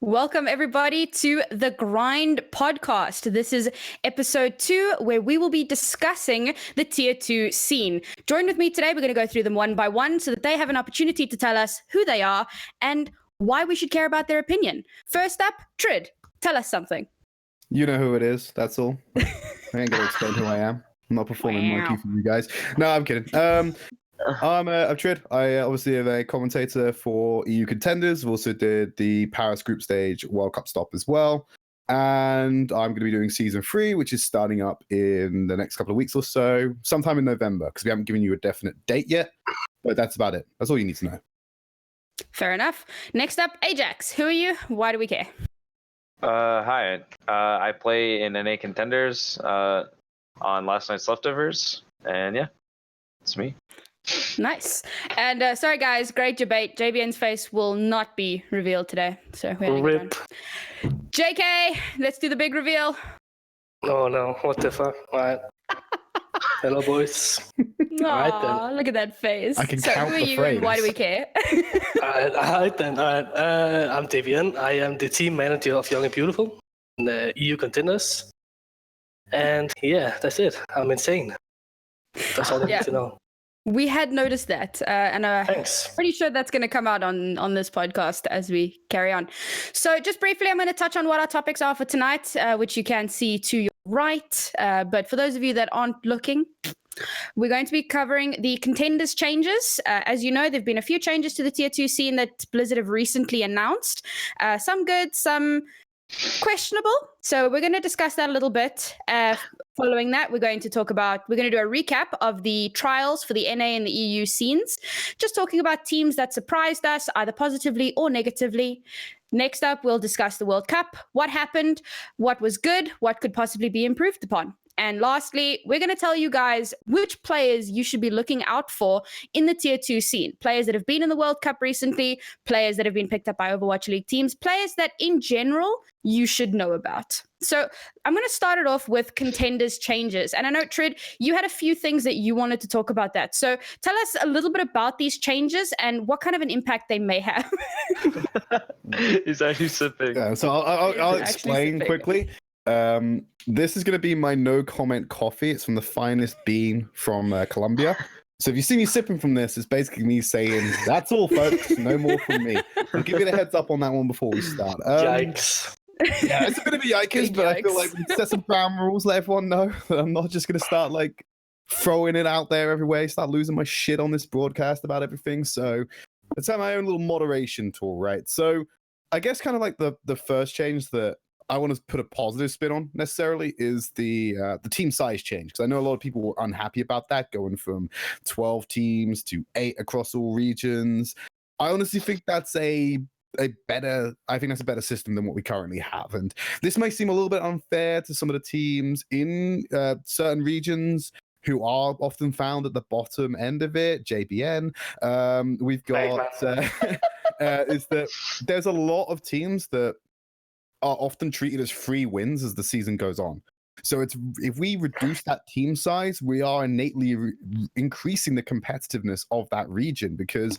Welcome, everybody, to the Grind podcast. This is episode 2, where we will be discussing the Tier 2 scene. Join with me today. We're going to go through them one by one so that they have an opportunity to tell us who they are and why we should care about their opinion. First up, Tridd, tell us something. You know who it is, that's all. I ain't going to explain who I am. I'm not performing monkey for you guys. No, I'm kidding. I'm Tridd. I obviously am a commentator for EU Contenders. I've also did the Paris Group Stage World Cup stop as well. And I'm going to be doing Season 3, which is starting up in the next couple of weeks or so, sometime in November, because we haven't given you a definite date yet. But that's about it. That's all you need to know. Fair enough. Next up, Ajax. Who are you? Why do we care? Hi. I play in NA Contenders on Last Night's Leftovers. And yeah, it's me. Nice. And sorry, guys, great debate. JBN's face will not be revealed today. So we're Rip. JK, let's do the big reveal. Oh no, what the fuck? Alright. Hello, boys. Alright then. Look at that face. I can so count who are the you phrase. and why do we care? Alright then. Alright. I'm JBN. I am the team manager of Young and Beautiful in the EU Contenders. And yeah, that's it. I'm insane. That's all you need to know. We had noticed that, and Thanks. pretty sure that's going to come out on this podcast as we carry on. So just briefly, I'm going to touch on what our topics are for tonight, which you can see to your right. But for those of you that aren't looking, we're going to be covering the Contenders changes. As you know, there have been a few changes to the Tier 2 scene that Blizzard have recently announced. Some good, some questionable. So we're going to discuss that a little bit. Following that, we're going to do a recap of the trials for the NA and the EU scenes, just talking about teams that surprised us either positively or negatively. Next up, we'll discuss the World Cup, what happened, what was good, what could possibly be improved upon. And lastly, we're going to tell you guys which players you should be looking out for in the Tier 2 scene. Players that have been in the World Cup recently, players that have been picked up by Overwatch League teams, players that in general you should know about. So I'm going to start it off with Contenders changes. And I know, Tridd, you had a few things that you wanted to talk about that. So tell us a little bit about these changes and what kind of an impact they may have. He's actually sipping. Yeah, so I'll explain quickly. This is going to be my no comment coffee. It's from the finest bean from Colombia. So if you see me sipping from this, it's basically me saying, that's all, folks. No more from me. I'll give you the heads up on that one before we start. Yikes. Yeah, it's a bit of a yikes, but I feel like we set some ground rules, let everyone know that I'm not just going to start like throwing it out there everywhere, start losing my shit on this broadcast about everything. So let's have my own little moderation tool, right? So I guess kind of like the first change that I want to put a positive spin on necessarily is the team size change, because I know a lot of people were unhappy about that, going from 12 teams to 8 across all regions. I honestly think that's a better system than what we currently have. And this may seem a little bit unfair to some of the teams in certain regions who are often found at the bottom end of it. JBN. We've got is that there's a lot of teams that are often treated as free wins as the season goes on. So if we reduce that team size, we are innately increasing the competitiveness of that region, because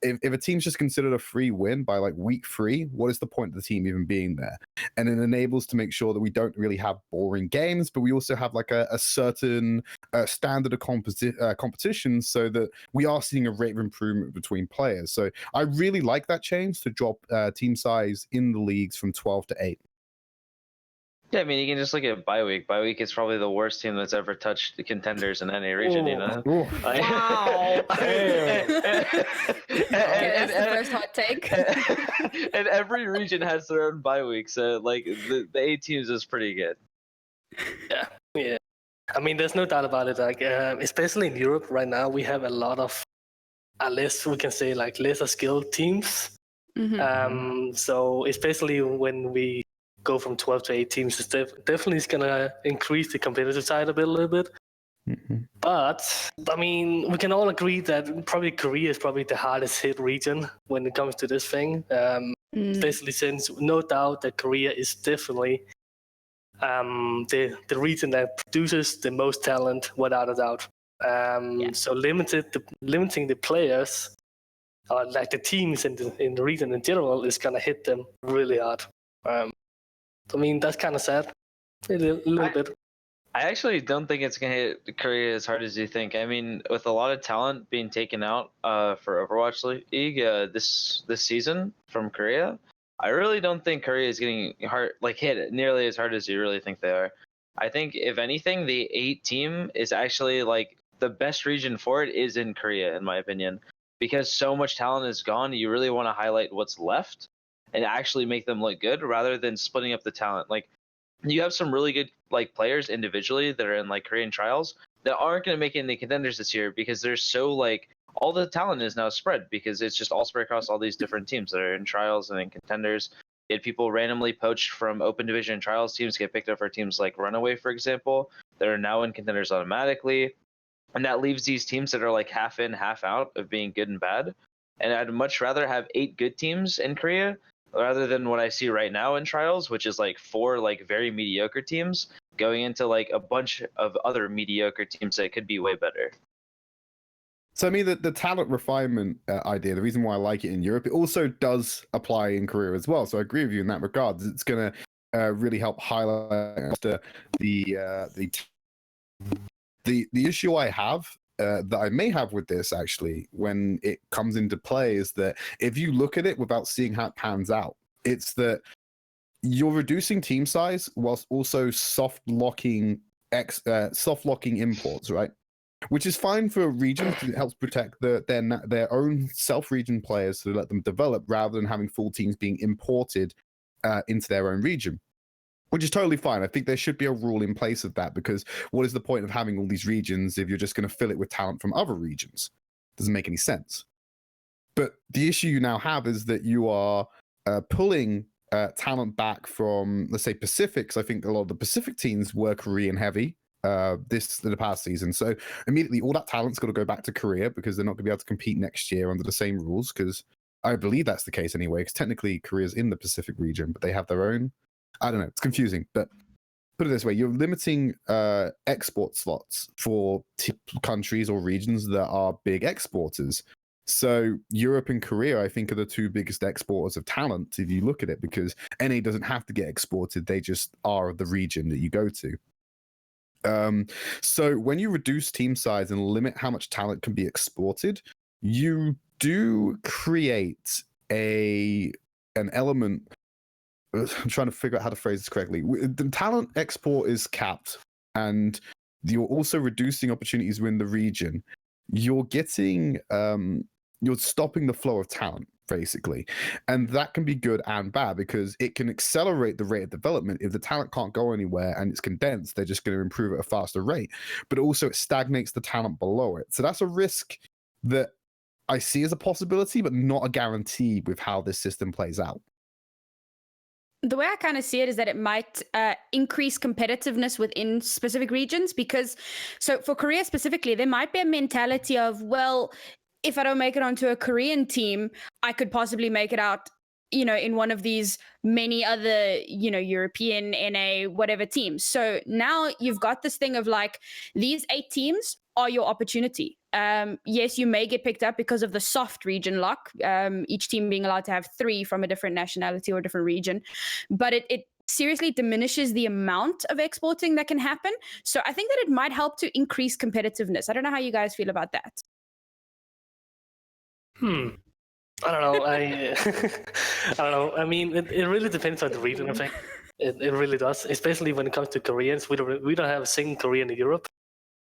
if a team's just considered a free win by like week 3, what is the point of the team even being there? And it enables to make sure that we don't really have boring games, but we also have like a certain standard of competition, so that we are seeing a rate of improvement between players. So I really like that change to drop team size in the leagues from 12 to 8. Yeah, I mean, you can just look at bye week. Bye week is probably the worst team that's ever touched the Contenders in any region, you know? Wow. That's the first hot take. And every region has their own bye week, so like the 8 teams is pretty good. Yeah. I mean, there's no doubt about it. Like, especially in Europe right now, we have a lot of, we can say, like lesser skilled teams. Mm-hmm. So especially when we go from 12 to 8 teams, it's definitely is gonna increase the competitive side a little bit. Mm-hmm. But I mean, we can all agree that probably Korea is probably the hardest hit region when it comes to this thing. Especially since no doubt that Korea is definitely the region that produces the most talent, without a doubt. So limiting the players like the teams in the region in general is gonna hit them really hard. I mean, that's kind of sad, a little bit. I actually don't think it's gonna hit Korea as hard as you think. I mean, with a lot of talent being taken out for Overwatch League this season from Korea, I really don't think Korea is getting hit nearly as hard as you really think they are. I think if anything, the 8 team is actually like the best region for it is in Korea, in my opinion, because so much talent is gone. You really want to highlight what's left and actually make them look good rather than splitting up the talent. Like, you have some really good like players individually that are in like Korean trials that aren't going to make it in the contenders this year because they're so like all the talent is now spread because it's just all spread across all these different teams that are in trials and in contenders. You had people randomly poached from open division and trials teams get picked up for teams like Runaway, for example, that are now in contenders automatically. And that leaves these teams that are like half in, half out of being good and bad. And I'd much rather have 8 good teams in Korea rather than what I see right now in trials, which is like 4 like very mediocre teams going into like a bunch of other mediocre teams that could be way better. So I mean, the talent refinement idea, the reason why I like it in Europe, it also does apply in Korea as well. So I agree with you in that regard. It's going to really help highlight the issue I have that I may have with this actually when it comes into play is that if you look at it without seeing how it pans out, it's that you're reducing team size whilst also soft locking imports, right? Which is fine for regions because it helps protect their own self-region players to let them develop rather than having full teams being imported into their own region. Which is totally fine. I think there should be a rule in place of that because what is the point of having all these regions if you're just going to fill it with talent from other regions? Doesn't make any sense. But the issue you now have is that you are pulling talent back from, let's say, Pacific, because I think a lot of the Pacific teams were Korean heavy the past season. So immediately all that talent's got to go back to Korea because they're not going to be able to compete next year under the same rules because I believe that's the case anyway, because technically Korea's in the Pacific region, but they have their own. I don't know. It's confusing, but put it this way: you're limiting export slots for countries or regions that are big exporters. So Europe and Korea, I think, are the 2 biggest exporters of talent if you look at it, because NA doesn't have to get exported; they just are the region that you go to. So when you reduce team size and limit how much talent can be exported, you do create an element. I'm trying to figure out how to phrase this correctly. The talent export is capped, and you're also reducing opportunities within the region. You're getting, you're stopping the flow of talent, basically. And that can be good and bad because it can accelerate the rate of development. If the talent can't go anywhere and it's condensed, they're just going to improve at a faster rate. But also it stagnates the talent below it. So that's a risk that I see as a possibility, but not a guarantee with how this system plays out. The way I kind of see it is that it might increase competitiveness within specific regions because, so for Korea specifically, there might be a mentality of, well, if I don't make it onto a Korean team, I could possibly make it out, in one of these many other, European, NA, whatever teams. So now you've got this thing of like, these 8 teams are your opportunity. Yes, you may get picked up because of the soft region lock, each team being allowed to have 3 from a different nationality or a different region, but it seriously diminishes the amount of exporting that can happen. So I think that it might help to increase competitiveness. I don't know how you guys feel about that. I don't know. I don't know. I mean, it really depends on the region, I think. It really does, especially when it comes to Koreans. We don't have a single Korean in Europe.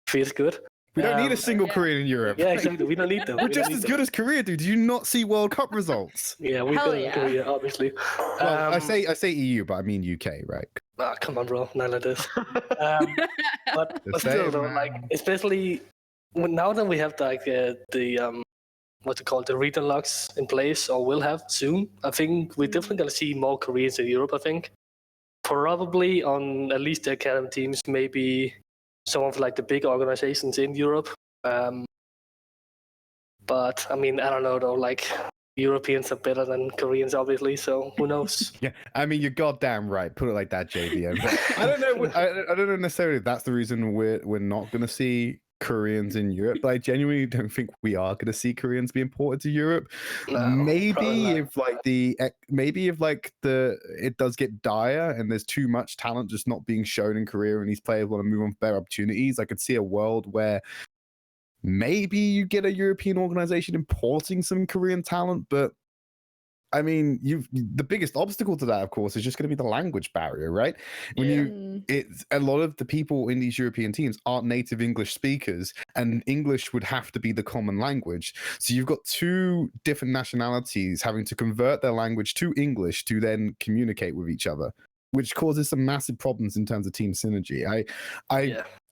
Feels good. We don't need a single Korean in Europe. Yeah, exactly. We don't need them. We're just as good as Korea, dude. Do you not see World Cup results? Yeah, we're better than Korea, obviously. Well, I say EU, but I mean UK, right? Oh, come on, bro. Not like this. But still, though, like, especially now that we have like the what to call the region locks in place, or will have soon, I think we're definitely gonna see more Koreans in Europe. I think probably on at least the academy teams, maybe some of like the big organizations in Europe. But I mean, I don't know though. Like, Europeans are better than Koreans, obviously. So who knows? Yeah, I mean, you're goddamn right. Put it like that, JBN. But I don't know. I don't know necessarily if that's the reason we're not going to see Koreans in Europe, but I genuinely don't think we are going to see Koreans be imported to Europe. No, maybe if it does get dire and there's too much talent just not being shown in Korea and these players want to move on for better opportunities, I could see a world where maybe you get a European organization importing some Korean talent, but I mean, the biggest obstacle to that, of course, is just going to be the language barrier, right? It's a lot of the people in these European teams aren't native English speakers, and English would have to be the common language. So you've got two different nationalities having to convert their language to English to then communicate with each other, which causes some massive problems in terms of team synergy.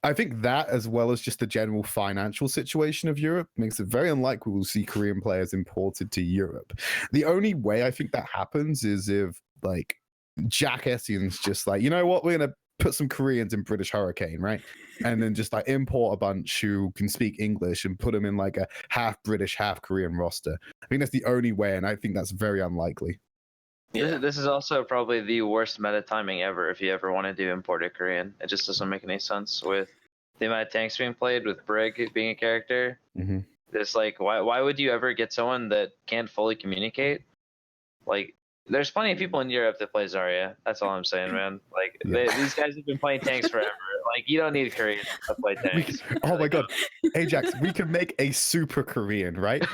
I think that, as well as just the general financial situation of Europe, makes it very unlikely we'll see Korean players imported to Europe. The only way I think that happens is if, like, Jack Essian's just like, you know what, we're going to put some Koreans in British Hurricane, right? And then just, like, import a bunch who can speak English and put them in, like, a half British, half Korean roster. I think that's the only way, and I think that's very unlikely. Yeah. This is also probably the worst meta timing ever if you ever want to do imported Korean. It just doesn't make any sense with the amount of tanks being played, with Brig being a character. Mm-hmm. It's like, why would you ever get someone that can't fully communicate? Like, there's plenty of people in Europe that play Zarya. That's all I'm saying, man. Like, these guys have been playing tanks forever. Like, you don't need Koreans to play tanks. Oh my god, Ajax, we can make a super Korean, right?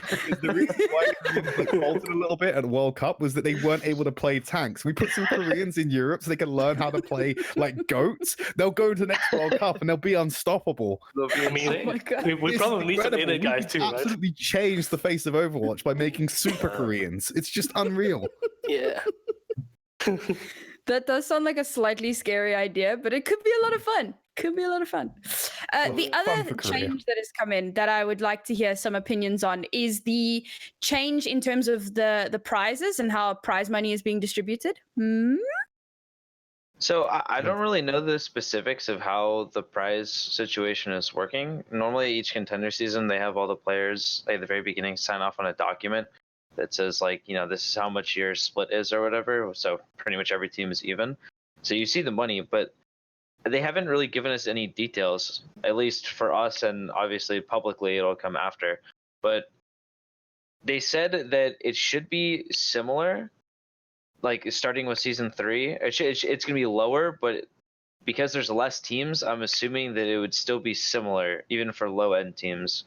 The reason why Koreans like faltered a little bit at World Cup was that they weren't able to play tanks. We put some Koreans in Europe so they can learn how to play like goats. They'll go to the next World Cup and they'll be unstoppable. I mean, we probably need some inner guys too, right? Absolutely changed the face of Overwatch by making super Koreans. It's just unreal. Yeah. That does sound like a slightly scary idea, but it could be a lot of fun. The other change that has come in that I would like to hear some opinions on is the change in terms of the prizes and how prize money is being distributed. So I don't really know the specifics of how the prize situation is working. Normally, each contender season, they have all the players at the very beginning sign off on a document that says, like, you know, this is how much your split is or whatever. So pretty much every team is even. So you see the money, but they haven't really given us any details, at least for us, and obviously publicly it'll come after. But they said that it should be similar, like starting with season 3. It's going to be lower, but because there's less teams, I'm assuming that it would still be similar, even for low-end teams.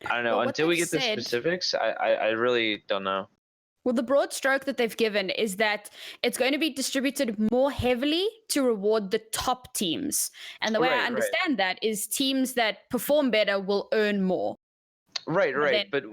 I don't know. Until we get the specifics, I really don't know. Well, the broad stroke that they've given is that it's going to be distributed more heavily to reward the top teams. And the way I understand that is teams that perform better will earn more. Right. But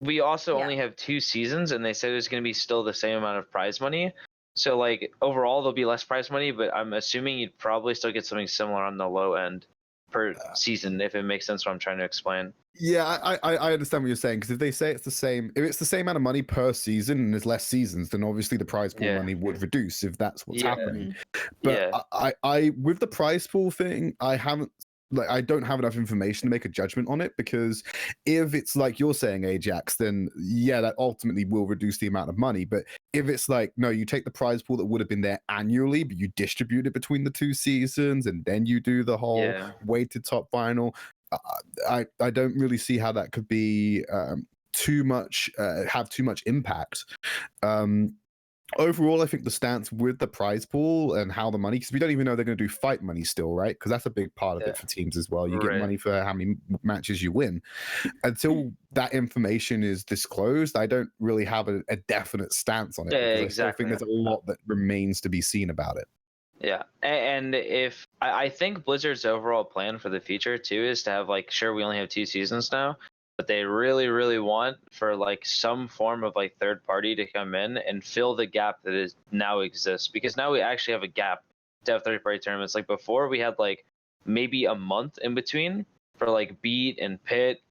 we also only have 2 seasons, and they said it's going to be still the same amount of prize money. So, like, overall, there'll be less prize money, but I'm assuming you'd probably still get something similar on the low end per season, if it makes sense what I'm trying to explain. Yeah, I understand what you're saying, because if they say it's the same, if it's the same amount of money per season and there's less seasons, then obviously the prize pool money would reduce if that's what's happening. But I with the prize pool thing, I don't have enough information to make a judgment on it, because if it's like you're saying, Ajax, then that ultimately will reduce the amount of money. But if it's like, no, you take the prize pool that would have been there annually, but you distribute it between the 2 seasons, and then you do the whole weighted top final, I don't really see how that could be have too much impact. Overall, I think the stance with the prize pool and how the money, because we don't even know they're going to do fight money still, right? Because that's a big part of it for teams as well. You get money for how many matches you win. Until that information is disclosed, I don't really have a definite stance on it. I still think there's a lot that remains to be seen about it. Yeah, and if I think Blizzard's overall plan for the future too is to have, like, sure, we only have 2 seasons now, but they really, really want for, like, some form of, like, third party to come in and fill the gap that is now exists, because now we actually have a gap to have third party tournaments. Like, before we had, like, maybe a month in between for, like, Beat and Pit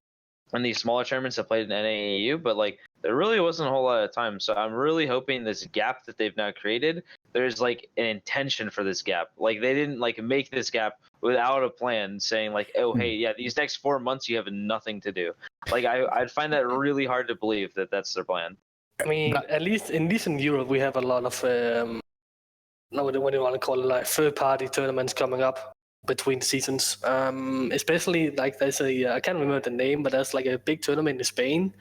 and these smaller tournaments that played in NAAU, but, like, there really wasn't a whole lot of time. So I'm really hoping this gap that they've now created, there's, like, an intention for this gap. Like, they didn't, like, make this gap without a plan, saying, like, oh, hey, these next 4 months you have nothing to do. Like, I'd find that really hard to believe that that's their plan. I mean, at least in Europe, we have a lot of what do you want to call it, like third-party tournaments coming up. between the seasons. Especially like there's I can't remember the name, but there's like a big tournament in Spain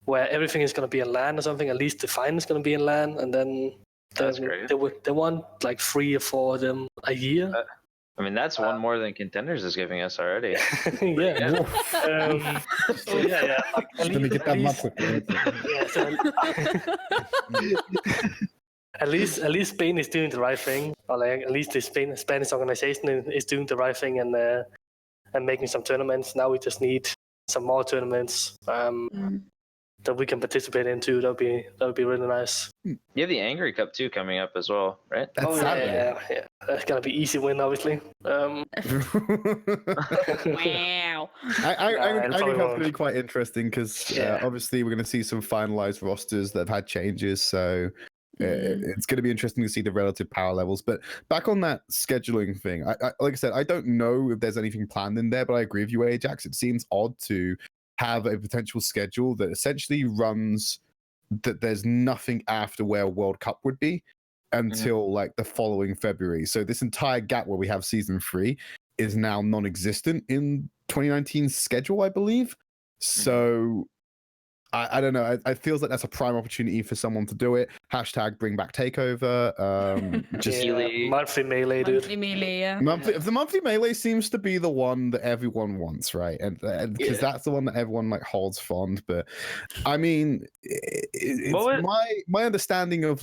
where everything is going to be in LAN or something. At least the final is going to be in LAN, and then they want like 3 or 4 of them a year. I mean, that's one more than Contenders is giving us already. Yeah. So yeah. Like, Let me get that map quickly. At least Spain is doing the right thing, or like at least the Spanish organization is doing the right thing and making some tournaments. Now we just need some more tournaments that we can participate in too. That would be really nice. You have the Angry Cup too coming up as well, right? Yeah. That's gonna be easy win, obviously. Wow. I think that's going to be quite interesting because obviously we're going to see some finalized rosters that have had changes. So it's going to be interesting to see the relative power levels. But back on that scheduling thing, I like I said, I don't know if there's anything planned in there, but I agree with you, Ajax. It seems odd to have a potential schedule that essentially runs that there's nothing after where World Cup would be until like the following February. So this entire gap where we have season 3 is now non-existent in 2019's schedule, I believe. So I don't know. It feels like that's a prime opportunity for someone to do it. #, bring back takeover. Monthly melee, dude. Monthly melee, yeah. The monthly melee seems to be the one that everyone wants, right? And because that's the one that everyone like holds fond. But I mean, it's my understanding of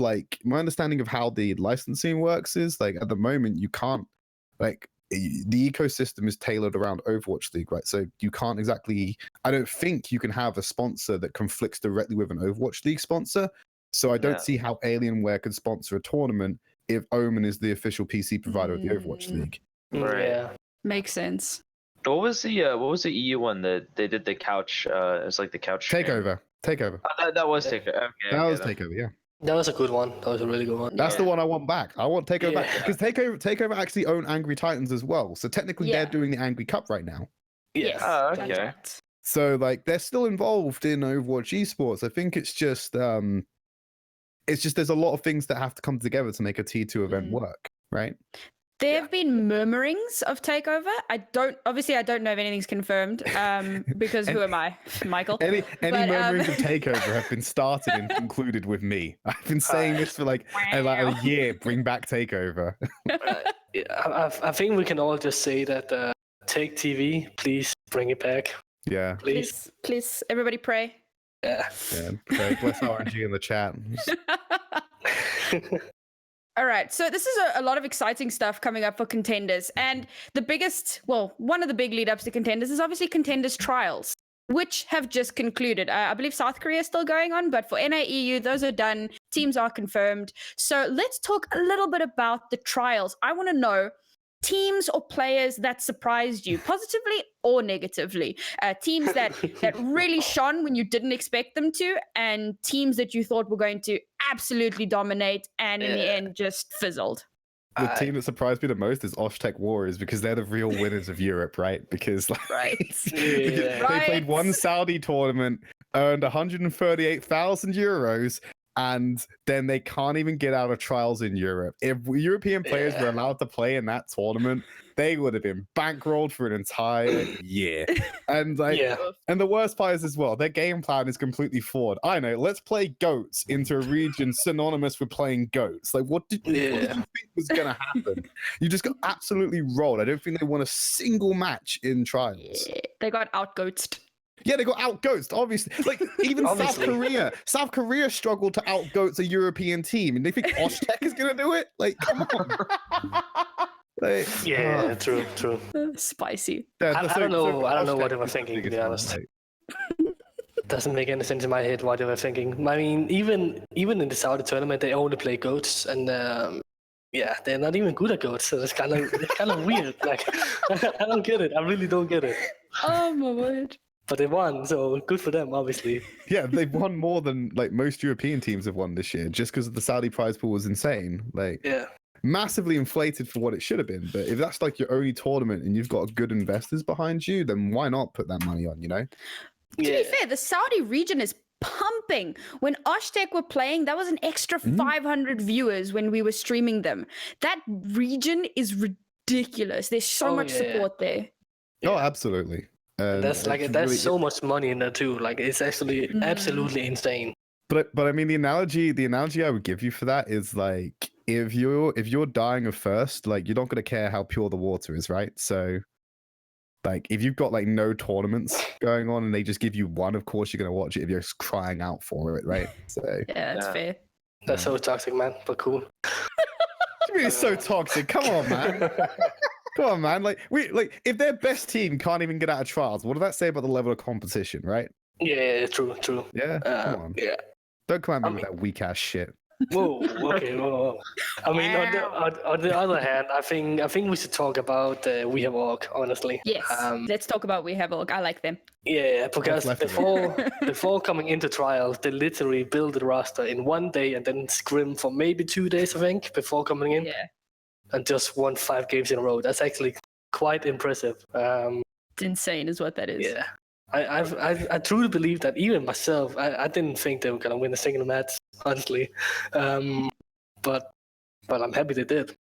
how the licensing works is like at the moment you can't like. The ecosystem is tailored around Overwatch League, right? So you can't exactly, I don't think you can have a sponsor that conflicts directly with an Overwatch League sponsor. So I don't see how Alienware could sponsor a tournament if Omen is the official PC provider of the Overwatch League. Right. Yeah. Makes sense. What was the EU one that they did the couch? It was like the couch Takeover. Oh, that was Takeover. Okay, that was Takeover. Yeah. That was a good one. That was a really good one. That's the one I want back. I want Takeover back because Takeover actually own Angry Titans as well. So technically, they're doing the Angry Cup right now. Yes. Oh, okay. Right. So like they're still involved in Overwatch esports. I think it's just there's a lot of things that have to come together to make a T2 event work, right? There have been murmurings of takeover. I don't know if anything's confirmed. Because who am I, Michael? Any murmurings of takeover have been started and concluded with me. I've been saying this for like a year. Bring back takeover. I think we can all just say that Take TV, please bring it back. Yeah. Please, everybody pray. Yeah. Pray. Bless RNG in the chat. All right, so this is a lot of exciting stuff coming up for Contenders. And one of the big lead ups to Contenders is obviously Contenders trials, which have just concluded. I believe South Korea is still going on, but for NAEU, those are done. Teams are confirmed. So let's talk a little bit about the trials. I want to know teams or players that surprised you positively or negatively, teams that really shone when you didn't expect them to, and teams that you thought were going to absolutely dominate and in the end just fizzled. The team that surprised me the most is Oshtec Warriors because they're the real winners of Europe, right? Because they played one Saudi tournament, earned 138,000 euros, and then they can't even get out of trials in Europe. If European players were allowed to play in that tournament, they would have been bankrolled for an entire year. And and the worst part is as well, their game plan is completely flawed. I know, let's play goats into a region synonymous with playing goats. Like, what did you think was going to happen? You just got absolutely rolled. I don't think they won a single match in trials. Yeah, they got out-goatsed. Yeah, they got out-goatsed, obviously. Like, even South Korea struggled to out-goats a European team, and they think Oshtec is going to do it? Like, come on. True. Spicy. I don't know what they were thinking, to be honest. Doesn't make any sense in my head what they were thinking. I mean, even in the Saudi tournament, they only play goats, and they're not even good at goats. So it's kind of weird. Like, I don't get it. I really don't get it. Oh my word. But they won, so good for them, obviously. Yeah, they've won more than like most European teams have won this year, just because the Saudi prize pool was insane. Like, massively inflated for what it should have been. But if that's like your only tournament and you've got good investors behind you, then why not put that money on? You know. To be fair, the Saudi region is pumping. When Oshtec were playing, that was an extra 500 viewers when we were streaming them. That region is ridiculous. ridiculous. There's so much support there. Oh, absolutely. That's so much money in there too. Like it's actually absolutely insane. But I mean the analogy I would give you for that is like if you're dying of thirst, like you're not gonna care how pure the water is, right? So like if you've got like no tournaments going on and they just give you one, of course you're gonna watch it if you're just crying out for it, right? So yeah, that's fair. That's so toxic, man, but cool. What do you mean it's so toxic? Come on, man. Come on, man. Like if their best team can't even get out of trials, what does that say about the level of competition, right? Yeah, true. Yeah, come on. Yeah. Don't come at me with that weak ass shit. Whoa. Okay. Whoa. I mean, on the other hand, I think we should talk about We Have Org. Honestly. Yes. Let's talk about We Have Org. I like them. Yeah, because before coming into trials, they literally built the roster in one day and then scrim for maybe 2 days, I think, before coming in. Yeah. And just won 5 games in a row. That's actually quite impressive. It's insane, is what that is. Yeah. I truly believe that even myself, I didn't think they were gonna win a single match, honestly, but I'm happy they did.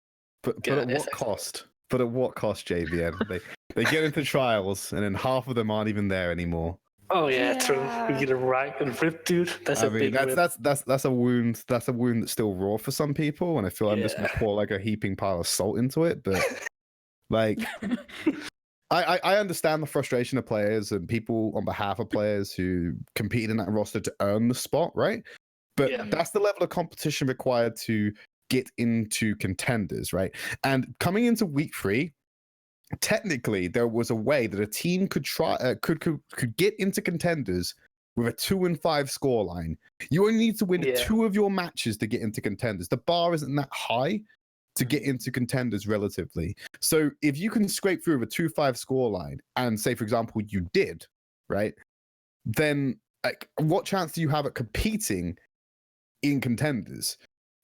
But at what cost? But at what cost, JBN? they get into trials and then half of them aren't even there anymore. Oh yeah, true. You get a right and rip, dude. That's a big rip. That's a wound. That's a wound that's still raw for some people, and I feel I'm just gonna pour like a heaping pile of salt into it. But like. I understand the frustration of players and people on behalf of players who compete in that roster to earn the spot, right? But that's the level of competition required to get into contenders, right? And coming into week 3, technically there was a way that a team could could get into contenders with a 2-5 scoreline. You only need to win 2 of your matches to get into contenders. The bar isn't that high to get into contenders relatively. So if you can scrape through with a 2-5 scoreline and say, for example, you did, right? Then like, what chance do you have at competing in contenders?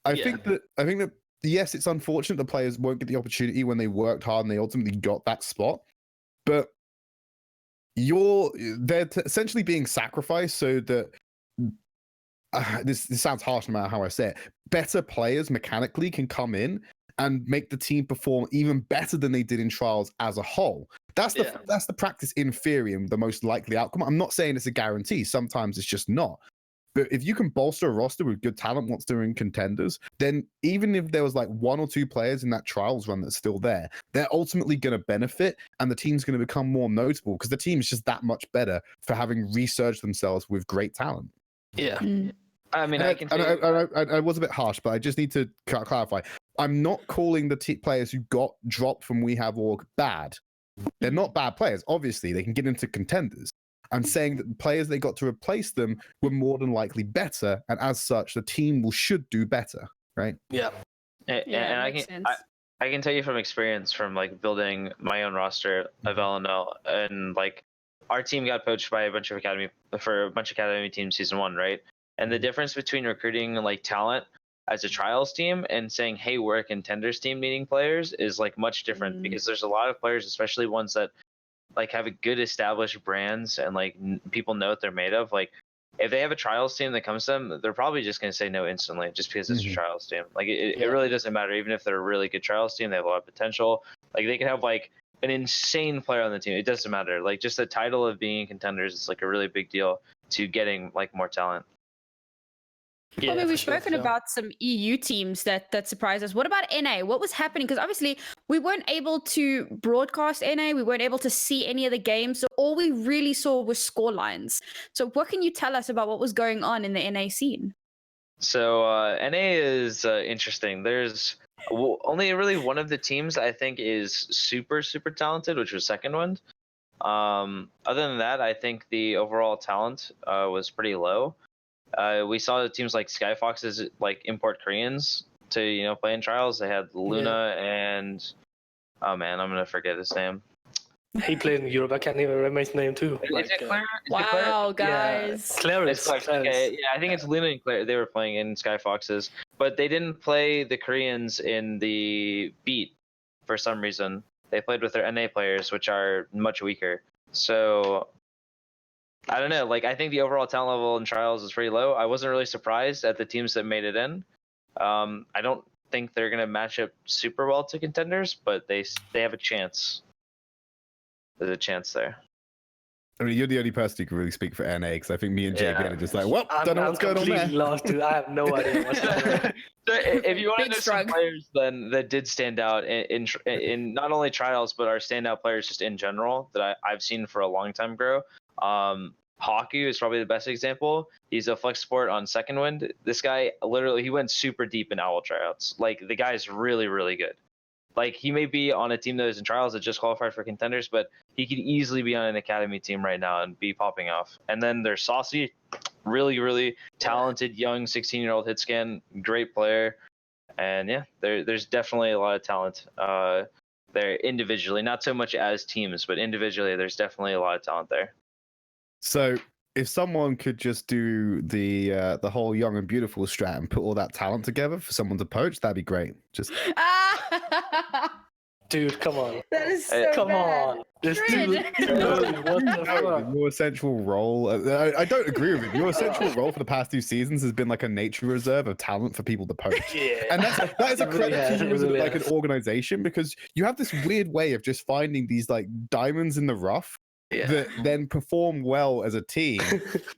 I think that yes, it's unfortunate the players won't get the opportunity when they worked hard and they ultimately got that spot, but they're essentially being sacrificed so that this sounds harsh no matter how I say it. Better players mechanically can come in and make the team perform even better than they did in trials as a whole. That's the practice in theory and the most likely outcome. I'm not saying it's a guarantee. Sometimes it's just not. But if you can bolster a roster with good talent once they're in contenders, then even if there was like 1 or 2 players in that trials run that's still there, they're ultimately going to benefit and the team's going to become more notable because the team is just that much better for having researched themselves with great talent. Yeah. I mean, I was a bit harsh, but I just need to clarify. I'm not calling the players who got dropped from We Have Org bad. They're not bad players. Obviously, they can get into contenders. I'm saying that the players they got to replace them were more than likely better, and as such, the team should do better, right? Yeah. And I can tell you from experience, from like building my own roster of LNL, and like our team got poached by a bunch of academy teams season 1, right? And the difference between recruiting like talent as a trials team and saying, hey, we're a contenders team needing players is like much different because there's a lot of players, especially ones that like have a good established brands and like people know what they're made of. Like if they have a trials team that comes to them, they're probably just going to say no instantly just because it's a trials team. Like it really doesn't matter. Even if they're a really good trials team, they have a lot of potential. Like they can have like an insane player on the team. It doesn't matter. Like just the title of being contenders is like a really big deal to getting like more talent. Yeah, I mean, we've spoken about some EU teams that surprised us. What about NA? What was happening? Because obviously we weren't able to broadcast NA. We weren't able to see any of the games. So all we really saw was score lines. So what can you tell us about what was going on in the NA scene? So NA is interesting. There's only really one of the teams I think is super, super talented, which was Second Wind. Other than that, I think the overall talent was pretty low. We saw teams like Skyfoxes like import Koreans to play in trials. They had Luna and oh man, I'm gonna forget his name. He played in Europe. I can't even remember his name too. Is it Claire? Wow, guys. Yeah. Clarence. Okay. Yeah, I think it's Luna and Claire. They were playing in Skyfoxes, but they didn't play the Koreans in the beat for some reason. They played with their NA players, which are much weaker. So I don't know. Like I think the overall talent level in trials is pretty low. I wasn't really surprised at the teams that made it in. I don't think they're gonna match up super well to Contenders, but they have a chance. There's a chance there. I mean, you're the only person who can really speak for NA, because I think me and JBN are just like, well, don't know what's going on there. I'm completely lost, dude. I have no idea what's going on. So if you want to Big know struggle. some players then that did stand out in not only trials but are standout players just in general that I've seen for a long time grow, Haku is probably the best example. He's a flex support on second wind. This guy literally he went super deep in owl tryouts. Like the guy is really really good. Like he may be on a team that is in trials that just qualified for Contenders, but he could easily be on an academy team right now and be popping off. And then there's Saucy, really, really talented young 16-year-old hit scan, great player. And yeah, there's definitely a lot of talent there individually, not so much as teams, but individually, there's definitely a lot of talent there. So if someone could just do the whole young and beautiful strat and put all that talent together for someone to poach, that'd be great. Just Dude, come on. That is so Come bad. on. This Tridd. dude, what the fuck? your central role. I don't agree with it. Your central role for the past 2 seasons has been like a nature reserve of talent for people to poach. Yeah. And that is a It really credit has, to it you as really like an has. organization, because you have this weird way of just finding these like diamonds in the rough Yeah. that then perform well as a team,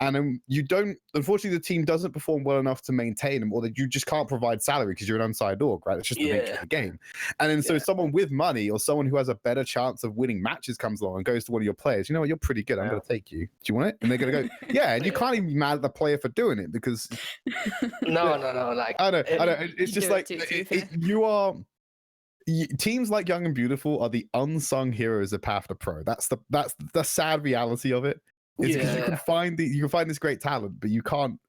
and you don't. Unfortunately, the team doesn't perform well enough to maintain them, or that you just can't provide salary because you're an unsigned org, right? It's just the nature of the game. And then so someone with money or someone who has a better chance of winning matches comes along and goes to one of your players. You know what? You're pretty good. I'm going to take you. Do you want it? And they're going to go, yeah. And you can't even be mad at the player for doing it, because No. Like I don't. It's just do it like too, to be fair. you are. Teams like Young and Beautiful are the unsung heroes of Path to Pro. That's the sad reality of it. Is because you can find this great talent, but you can't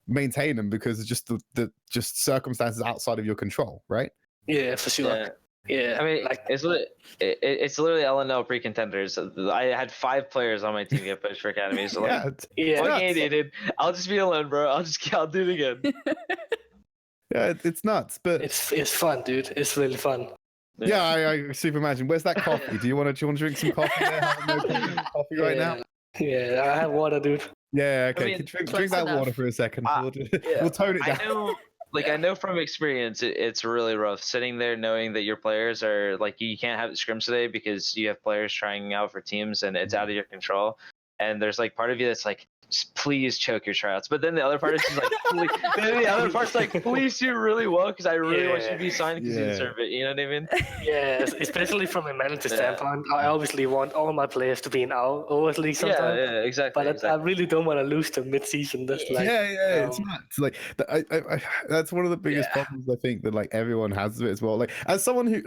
maintain them because it's just the circumstances outside of your control, right? Yeah, for sure. Yeah. I mean, like it's literally LNL pre-Contenders. I had 5 players on my team get pushed for academy. So like, nuts. dude. I'll just be alone, bro. I'll do it again. Yeah, it's nuts, but it's fun, dude. It's really fun. yeah, I super imagine. Where's that coffee? Do you want to drink some coffee there? Coffee right now? Yeah, I have water, dude. Yeah, okay. I mean, drink that water for a second. We'll tone it down. I know from experience, it's really rough sitting there knowing that your players are like you can't have scrims today because you have players trying out for teams and it's out of your control. And there's like part of you that's like, please choke your tryouts. But then the other part is just like, please do really well because I really want you to be signed because you deserve it. You know what I mean? Yeah, especially from a manager standpoint. I obviously want all my players to be in our Overwatch League sometimes. Yeah, exactly. But I really don't want to lose to mid-season. That's like, it's nuts. Like I that's one of the biggest problems I think that like everyone has of it as well. Like as someone who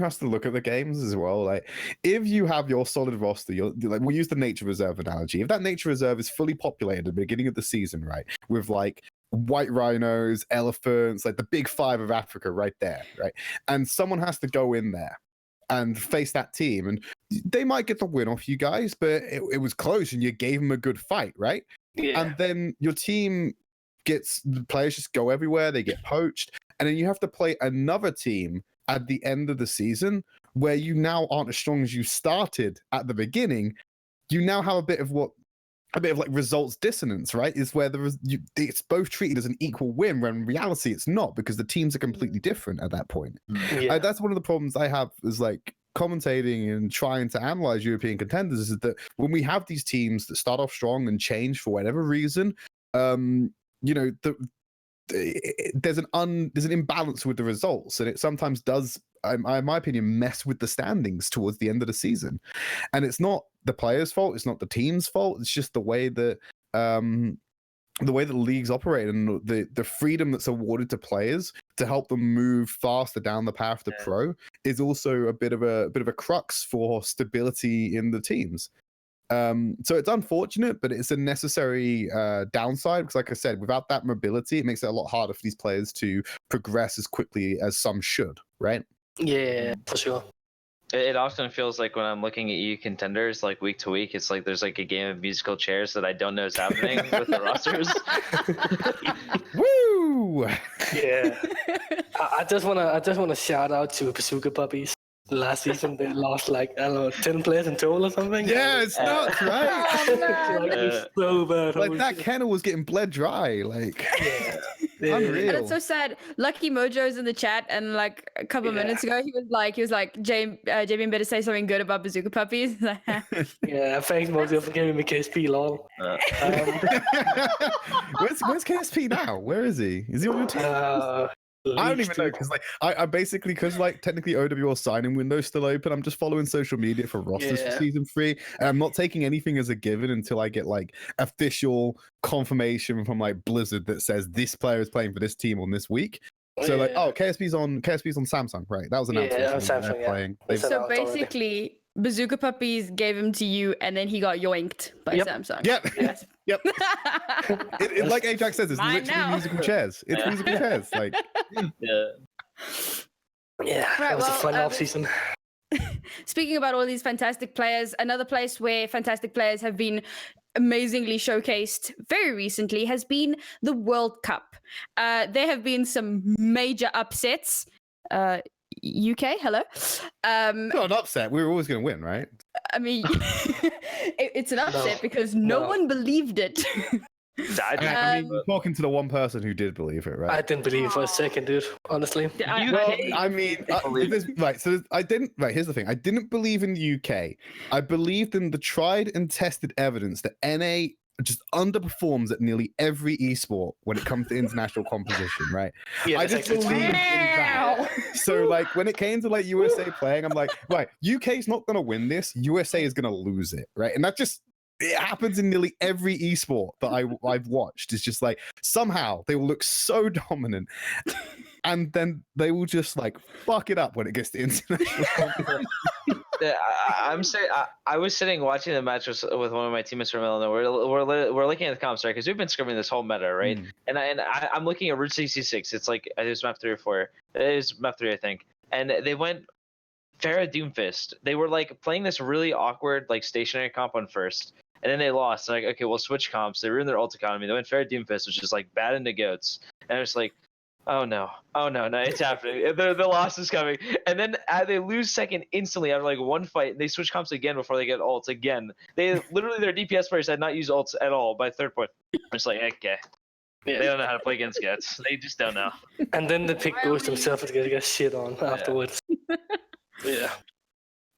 has to look at the games as well. Like if you have your solid roster, like we'll use the nature reserve analogy. If that nature reserve is fully populated at the beginning of the season, right, with like white rhinos, elephants, like the big 5 of Africa right there, right, and someone has to go in there and face that team, and they might get the win off you guys, but it was close and you gave them a good fight, right? And then your team the players just go everywhere, they get poached, and then you have to play another team at the end of the season where you now aren't as strong as you started at the beginning. You now have a bit of like results dissonance, right? Is where it's both treated as an equal win when in reality it's not, because the teams are completely different at that point. That's one of the problems I have is like commentating and trying to analyze European Contenders, is that when we have these teams that start off strong and change for whatever reason, there's an imbalance with the results, and it sometimes does, in my opinion, mess with the standings towards the end of the season. And it's not the players' fault, it's not the team's fault, it's just the way that the leagues operate and the freedom that's awarded to players to help them move faster down the path to pro is also a bit of a crux for stability in the teams. So it's unfortunate, but it's a necessary downside, because like I said, without that mobility, it makes it a lot harder for these players to progress as quickly as some should, right? Yeah, for sure. It often feels like when I'm looking at EU Contenders, like week to week, it's like there's like a game of musical chairs that I don't know is happening with the rosters. Woo! Yeah. I just wanna shout out to Bazooka Puppies. last season they lost like, I don't know, 10 players in total or something. Yeah, it's nuts, right? Oh, man. Like, it's so bad. Like holy that shit. kennel was getting bled dry. Like Yeah. unreal. And it's so sad. Lucky Mojo's in the chat, and like a couple of minutes ago, he was like, JBN better say something good about Bazooka Puppies. Yeah, thanks Mojo for giving me KSP, lol. Where's KSP now? Where is he? Is he on your team? I don't even know because like I basically because like technically OWL signing window's still open. I'm just following social media for rosters for season 3, and I'm not taking anything as a given until I get like official confirmation from like Blizzard that says this player is playing for this team on this week. So like, oh, KSP's on Samsung, right? That was announced. Yeah, on Samsung. Playing. So basically, Bazooka Puppies gave him to you, and then he got yoinked by Samsung. Yep. Yes. Yep. It, like Ajax says, it's literally musical chairs. It's musical chairs. Like, Yeah. That was a fun off season. Speaking about all these fantastic players, another place where fantastic players have been amazingly showcased very recently has been the World Cup. There have been some major upsets. UK, hello. not an upset. We were always going to win, right? I mean, it's an upset because no one believed it. I mean, talking to the one person who did believe it, right? I didn't believe it for a second, dude. Honestly. Right. So I didn't. Right. Here's the thing. I didn't believe in the UK. I believed in the tried and tested evidence that NA just underperforms at nearly every esport when it comes to international composition, right? Yeah, I just believe in that. So like when it came to like USA playing, I'm like, right, UK's not gonna win this. USA is gonna lose it, right? And that just it happens in nearly every esport that I've watched. It's just like somehow they will look so dominant, and then they will just like fuck it up when it gets to international competition. I'm saying I was sitting watching the match with one of my teammates from Illinois. We're looking at the comps, right? Because we've been scrimming this whole meta, right? And I'm looking at Route 66. It's like it was map 3 or 4. It is map 3, I think. And they went Pharah Doomfist. They were like playing this really awkward like stationary comp on first, and then they lost. They're like, okay, we'll switch comps. They ruined their ult economy. They went Pharah Doomfist, which is like bad into goats. And I was like, oh no, it's happening. The loss is coming. And then they lose second instantly after like one fight. And they switch comps again before they get ults again. They literally, their DPS players had not used ults at all by third point. I'm just like, okay. Yeah. They don't know how to play against goats. They just don't know. And then the pick Ghost himself is gonna get shit on afterwards. Yeah.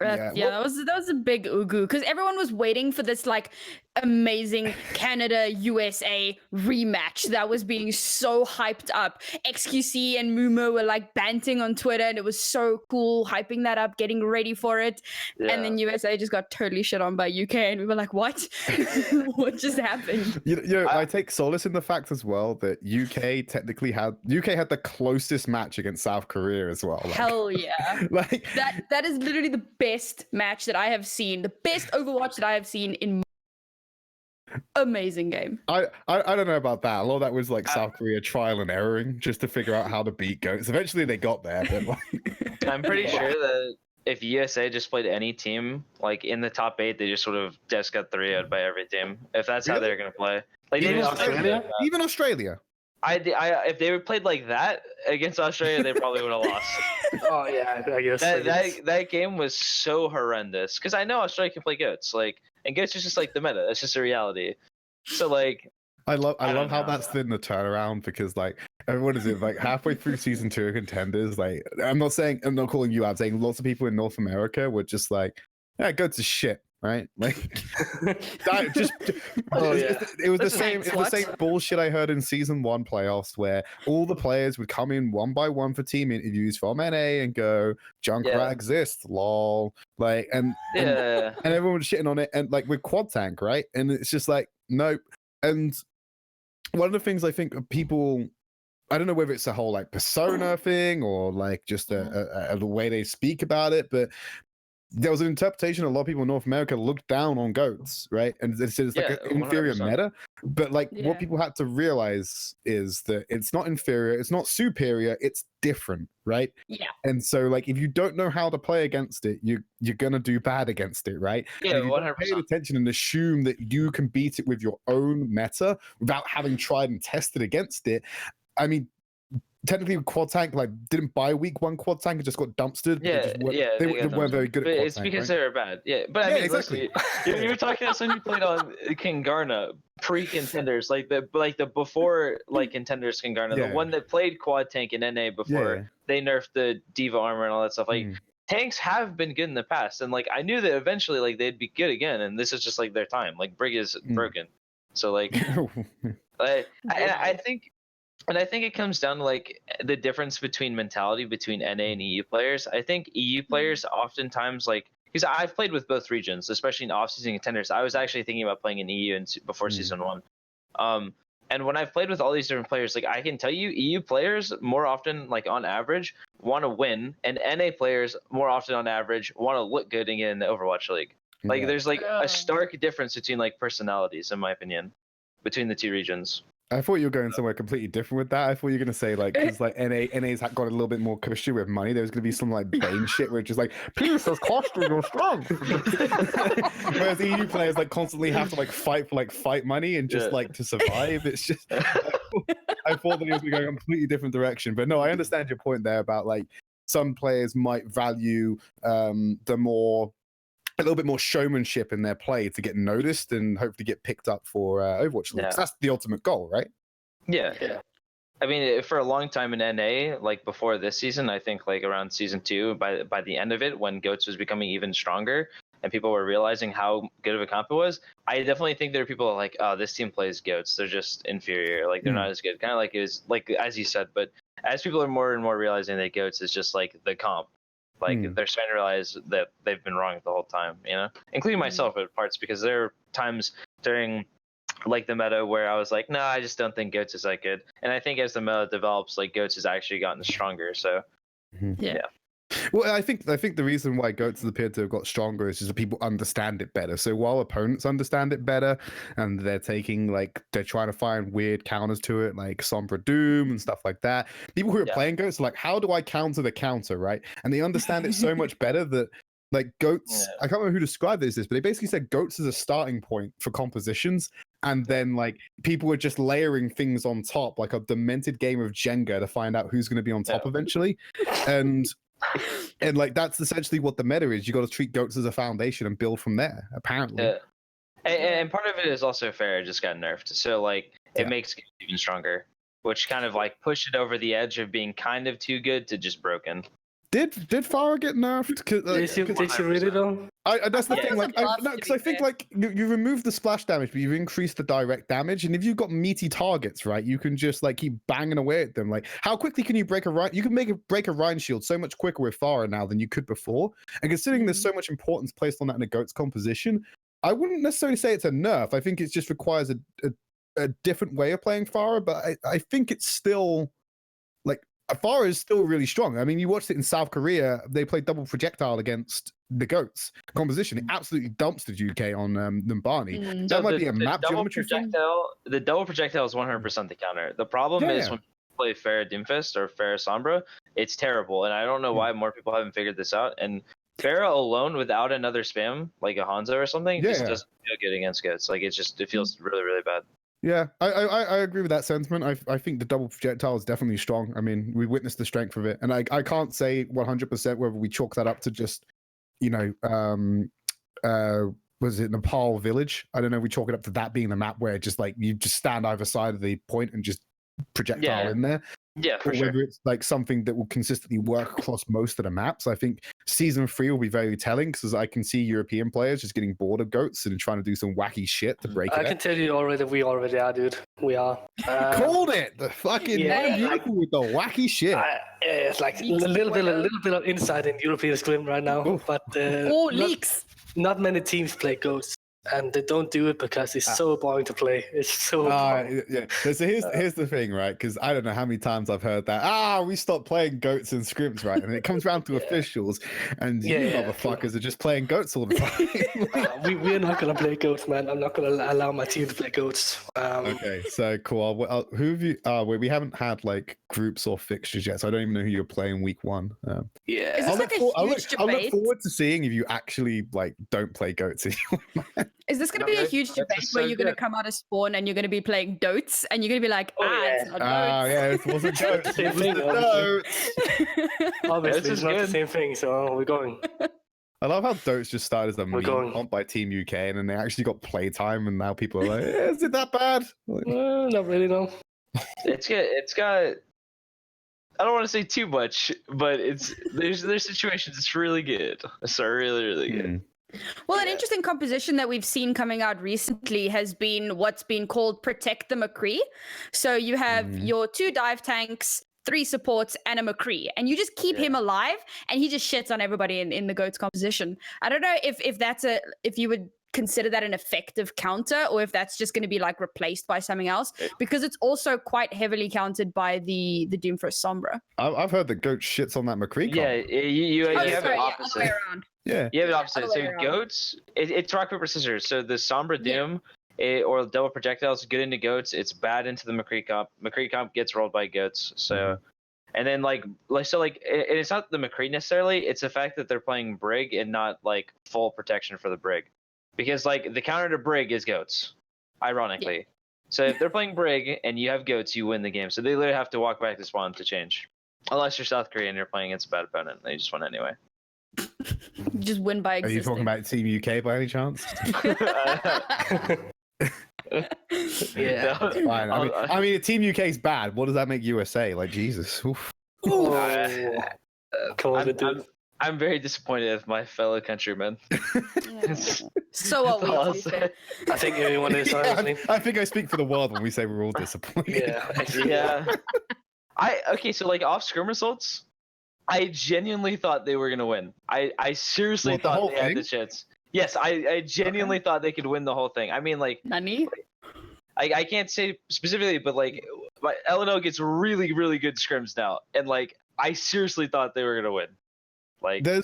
That was a big ugu because everyone was waiting for this like amazing Canada USA rematch that was being so hyped up. XQC and Mumo were like banting on Twitter, and it was so cool, hyping that up, getting ready for it. Yeah. And then USA just got totally shit on by UK, and we were like, "What? What just happened?" I take solace in the fact as well that UK had the closest match against South Korea as well. Like, hell yeah! Like that is literally the best match that I have seen, the best Overwatch that I have seen in. Amazing game. I don't know about that. A lot of that was like South Korea trial and erroring just to figure out how to beat goats. Eventually they got there, but like... I'm pretty sure that if USA just played any team like in the top 8, they just sort of just got 3-0'd by every team. If that's how they're gonna play, like even Australia. Even Australia. If they played like that against Australia, they probably would have lost. Oh yeah, I guess that game was so horrendous because I know Australia can play goats, like, and goats is just like the meta. It's just a reality. So like, I love how that's been the turnaround because like, what is it like halfway through season 2 of Contenders? Like, I'm not calling you out. I'm saying lots of people in North America were just like, yeah, goats is shit. Right, like it was the same bullshit I heard in season 1 playoffs where all the players would come in one by one for team interviews from NA and go, Junkrat exists, lol, like and everyone was shitting on it, and like with Quad Tank, right? And it's just like nope. And one of the things I think people, I don't know whether it's a whole like persona thing or like just the way they speak about it, but there was an interpretation a lot of people in North America looked down on goats, right? And they said it's like an inferior 100%. Meta. But like what people had to realize is that it's not inferior, it's not superior, it's different, right? Yeah. And so like if you don't know how to play against it, you're gonna do bad against it, right? Yeah, and if you 100%. Don't pay attention and assume that you can beat it with your own meta without having tried and tested against it. I mean, technically quad tank like didn't buy week 1 quad tank, it just got dumpstered. Yeah, they weren't very good at quad it's tank, because right? they were bad. Yeah, but I Yeah, mean, exactly. listen, you're talking to someone who played on Kingarna pre-Contenders, like the before like Contenders Kingarna, the one that played quad tank in NA before they nerfed the Diva armor and all that stuff. Like tanks have been good in the past, and like I knew that eventually like they'd be good again, and this is just like their time. Like Brig is broken, so like I think. And I think it comes down to like the difference between mentality between NA and EU players. I think EU players oftentimes like, because I've played with both regions, especially in off-season Contenders. I was actually thinking about playing in EU before season 1. And when I've played with all these different players, like I can tell you, EU players more often, like on average, want to win, and NA players more often on average want to look good and get in the Overwatch League. Like there's like a stark difference between like personalities, in my opinion, between the two regions. I thought you were going somewhere completely different with that. I thought you were going to say like, because like NA's got a little bit more cushy with money. There was going to be some like Bane shit where it's just like, peace has cost you your strong. Whereas EU players like constantly have to like fight for like fight money and just like to survive. It's just, I thought that it was going to go a completely different direction. But no, I understand your point there about like some players might value a little bit more showmanship in their play to get noticed and hopefully get picked up for Overwatch League. That's the ultimate goal, right? Yeah. I mean, for a long time in NA, like before this season, I think like around season 2, by the end of it, when Goats was becoming even stronger and people were realizing how good of a comp it was, I definitely think there are people like, oh, this team plays Goats. They're just inferior. Like they're not as good. Kind of like it was like, as you said, but as people are more and more realizing that Goats is just like the comp, like they're starting to realize that they've been wrong the whole time, you know, including myself at parts, because there are times during like the meta where I was like, no, I just don't think Goats is that good. And I think as the meta develops, like Goats has actually gotten stronger. So yeah. Well, I think the reason why Goats appear to have got stronger is just that people understand it better. So while opponents understand it better and they're trying to find weird counters to it, like Sombra Doom and stuff like that, people who are playing Goats are like, how do I counter the counter, right? And they understand it so much better that like Goats, I can't remember who described this, but they basically said Goats is a starting point for compositions. And then like people were just layering things on top, like a demented game of Jenga to find out who's going to be on top eventually. And like that's essentially what the meta is. You got to treat Goats as a foundation and build from there, apparently. And part of it is also Pharah just got nerfed, so like it makes it even stronger, which kind of like pushed it over the edge of being kind of too good to just broken. Did Pharah get nerfed? Did she really though? That's the thing. Like, because I think like you remove the splash damage, but you've increased the direct damage. And if you've got meaty targets, right, you can just like keep banging away at them. Like, how quickly can you break a Rhine? You can break a Rhine shield so much quicker with Pharah now than you could before. And considering there's so much importance placed on that in a Goat's composition, I wouldn't necessarily say it's a nerf. I think it just requires a different way of playing Pharah. But I think it's still like. Pharah is still really strong. I mean, you watched it in South Korea. They played double projectile against the Goats composition. It absolutely dumps the UK on Numbani. That might be a map geometry thing. The double projectile is 100% the counter. The problem is when people play Pharah Doomfist or Pharah Sombra, it's terrible. And I don't know why more people haven't figured this out. And Pharah alone without another spam, like a Hanzo or something, just doesn't feel good against Goats. Like it feels really, really bad. Yeah, I agree with that sentiment. I think the double projectile is definitely strong. I mean, we witnessed the strength of it, and I can't say 100% whether we chalk that up to just, you know, was it Nepal village? I don't know. We chalk it up to that being the map where just like you just stand either side of the point and just projectile in there. Yeah, for sure. Whether it's like something that will consistently work across most of the maps. I think season 3 will be very telling because I can see European players just getting bored of Goats and trying to do some wacky shit to break it. I can tell you already, we already are, dude. We are. Called it. The fucking beautiful with the wacky shit. It's like a little bit of insight in European Scrim right now, but leaks. Not many teams play Goats. And they don't do it because it's so boring to play. It's so boring. Yeah. So here's the thing, right? Because I don't know how many times I've heard that. We stopped playing Goats and scrims, right? And it comes round to officials, and you motherfuckers are just playing Goats all the time. We're not gonna play Goats, man. I'm not gonna allow my team to play Goats. Okay, so cool. Who have you? We haven't had like groups or fixtures yet, so I don't even know who you're playing week 1. Yeah. Is this like a huge I'll look debate? forward to seeing if you actually like don't play goats. Is this going to be a huge debate where you're going to come out of spawn and you're going to be playing dotes and you're going to be like, it's not dotes. Yeah, it wasn't goats. It was the dotes. Obviously, it's not the same thing, so we're going. I love how Dotes just started as a meme on by Team UK, and then they actually got playtime, and now people are like, "Is it that bad?" Like, not really, no. It's got. I don't want to say too much, but there's situations it's really good. It's really good. Well, an interesting composition that we've seen coming out recently has been what's been called Protect the McCree. So you have your 2 dive tanks, 3 supports, and a McCree, and you just keep him alive, and he just shits on everybody in the GOATS composition. I don't know if you would consider that an effective counter, or if that's just going to be like replaced by something else, because it's also quite heavily countered by the Doomfrost Sombra. I've heard that Goat shits on that McCree. Yeah, you have it opposite. Other way around. Yeah, you have it opposite. So Goats, it's rock paper scissors. So the Sombra Doom. Or double projectiles, good into goats. It's bad into the McCree comp. McCree comp gets rolled by goats. So, and then and it's not the McCree necessarily. It's the fact that they're playing Brig and not like full protection for the Brig, because like the counter to Brig is goats, ironically. Yeah. So if they're playing Brig and you have goats, you win the game. So they literally have to walk back to spawn to change, unless you're South Korea and you're playing against a bad opponent. They just win anyway. You just win by existing. Are you talking about Team UK by any chance? Yeah, fine. I mean, Team UK is bad. What does that make USA? Like, Jesus. I'm very disappointed with my fellow countrymen. So are we. I think everyone is, honestly. I think I speak for the world when we say we're all disappointed. Yeah. So like off scrim results, I genuinely thought they were gonna win. I seriously thought they had the chance. Yes, I genuinely thought they could win the whole thing. I mean, like, Nani? I can't say specifically, but like, LNO gets really, really good scrims now, and like, I seriously thought they were gonna win. Like, I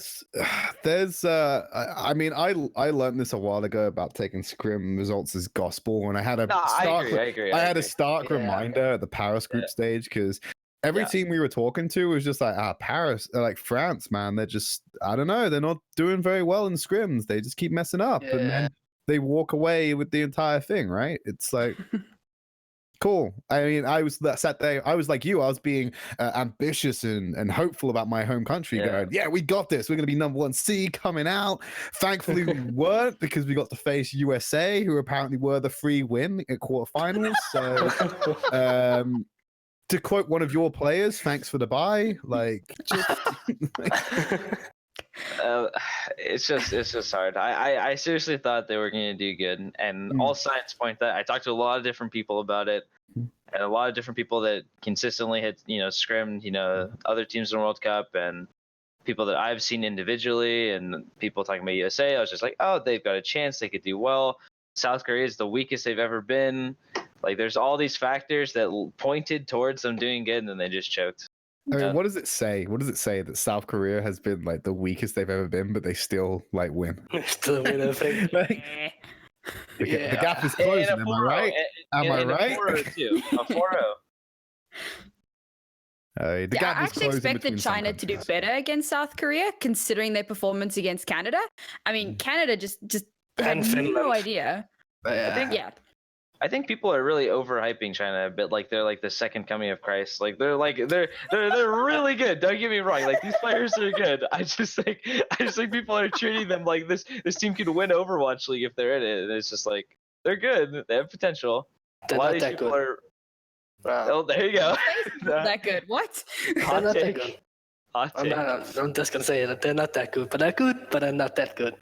mean, I learned this a while ago about taking scrim results as gospel, and I had a a stark reminder at the Paris group stage, because every team we were talking to was just like, Paris, like France, man, they're just, I don't know, they're not doing very well in scrims. They just keep messing up, and then they walk away with the entire thing, right? It's like, cool. I mean, I was sat there, I was like you, I was being ambitious and hopeful about my home country, going, we got this. We're going to be number 1 seed coming out. Thankfully, we weren't, because we got to face USA, who apparently were the free win at quarterfinals. So, to quote one of your players, thanks for the buy. Like, just it's just hard. I seriously thought they were going to do good, and all signs point that. I talked to a lot of different people about it, and a lot of different people that consistently had scrimmed other teams in the World Cup, and people that I've seen individually, and people talking about USA. I was just like, oh, they've got a chance. They could do well. South Korea is the weakest they've ever been. Like, there's all these factors that pointed towards them doing good, and then they just choked. I mean, what does it say? What does it say that South Korea has been like the weakest they've ever been, but they still like win? Still win, I think. The gap is closing. Am I right? Am I right? A 4-0. The gap I is actually expected China to do better against South Korea, considering their performance against Canada. I mean, Canada just had no idea. I think people are really overhyping China a bit. Like, they're like the second coming of Christ. Like, they're really good. Don't get me wrong. Like, these players are good. I just think people are treating them like this team could win Overwatch League if they're in it. And it's just like, they're good. They have potential. They're a lot not of these people good. are. Oh, there you go. That good. What? Hot They're not take. that good. Hot take. I'm just gonna say that they're not that good, but they're good, but they're not that good.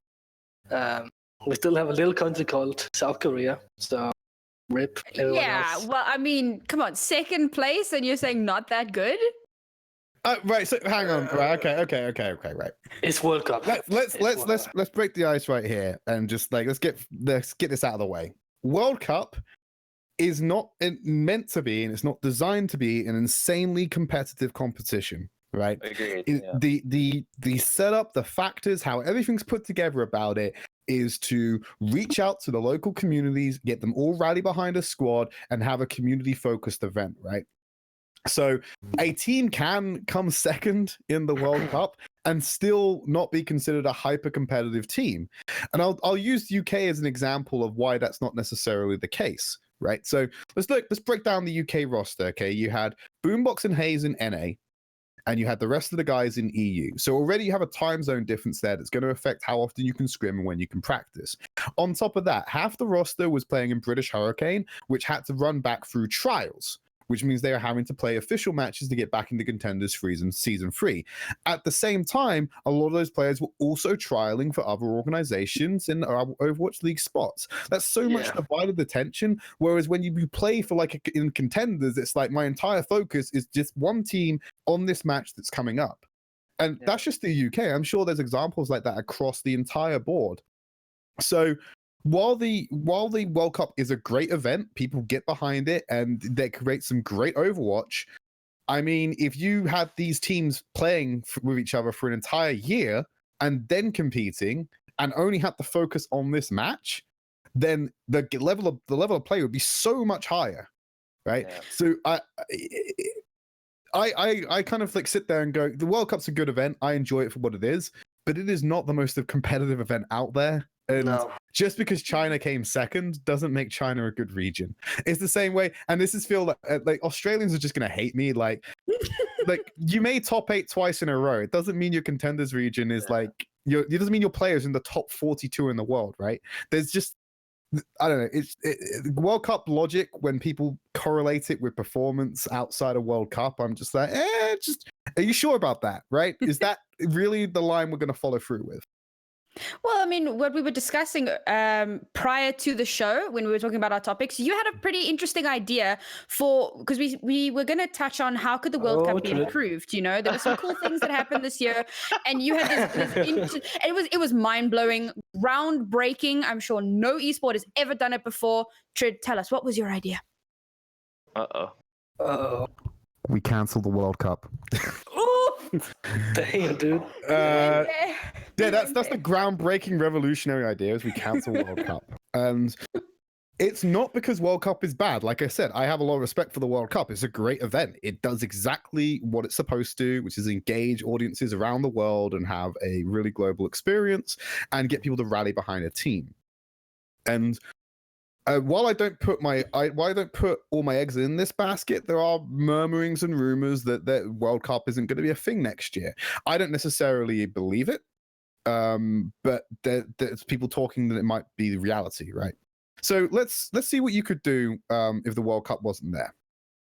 We still have a little country called South Korea, so rip everyone else. Well, I mean, come on, second place, and you're saying not that good? Right. So hang on. Right. Okay. Right. It's World Cup. Let's break the ice right here, and just like let's get this out of the way. World Cup is not meant to be, and it's not designed to be, an insanely competitive competition. Right. Agreed. The setup, the factors, how everything's put together about it is to reach out to the local communities, get them all rally behind a squad, and have a community-focused event, right? So a team can come second in the World Cup and still not be considered a hyper-competitive team. And I'll use the UK as an example of why that's not necessarily the case, right? So let's break down the UK roster, okay? You had Boombox and Hayes in NA, and you had the rest of the guys in EU. So already you have a time zone difference there that's going to affect how often you can scrim and when you can practice. On top of that, half the roster was playing in British Hurricane, which had to run back through trials, which means they are having to play official matches to get back into Contenders season 3. At the same time, a lot of those players were also trialing for other organizations in Overwatch League spots. That's so much divided attention, whereas when you play for in Contenders, it's like my entire focus is just one team on this match that's coming up. And that's just the UK. I'm sure there's examples like that across the entire board. So while the World Cup is a great event, people get behind it and they create some great Overwatch. I mean, if you had these teams playing with each other for an entire year and then competing and only had to focus on this match, then the level of play would be so much higher, right? Yeah. So I kind of like sit there and go, the World Cup's a good event. I enjoy it for what it is, but it is not the most competitive event out there. And just because China came second doesn't make China a good region. It's the same way, and this is feel like Australians are just gonna hate me. Like you made top 8 twice in a row. It doesn't mean your Contenders region is it doesn't mean your players in the top 42 in the world, right? There's just I don't know. It's World Cup logic when people correlate it with performance outside of World Cup. I'm just like, are you sure about that? Right? Is that really the line we're gonna follow through with? Well, I mean, what we were discussing prior to the show, when we were talking about our topics, you had a pretty interesting idea because we were going to touch on how could the World Cup be improved. You know, there were some cool things that happened this year, and you had it was mind blowing, groundbreaking. I'm sure no esport has ever done it before. Tridd, tell us, what was your idea? We cancelled the World Cup. Damn, dude. That's the groundbreaking, revolutionary idea is we cancel World Cup. And it's not because World Cup is bad. Like I said, I have a lot of respect for the World Cup. It's a great event. It does exactly what it's supposed to, which is engage audiences around the world and have a really global experience and get people to rally behind a team. And while I don't put all my eggs in this basket, there are murmurings and rumors that the World Cup isn't going to be a thing next year. I don't necessarily believe it, but there's people talking that it might be the reality, right? So let's see what you could do if the World Cup wasn't there.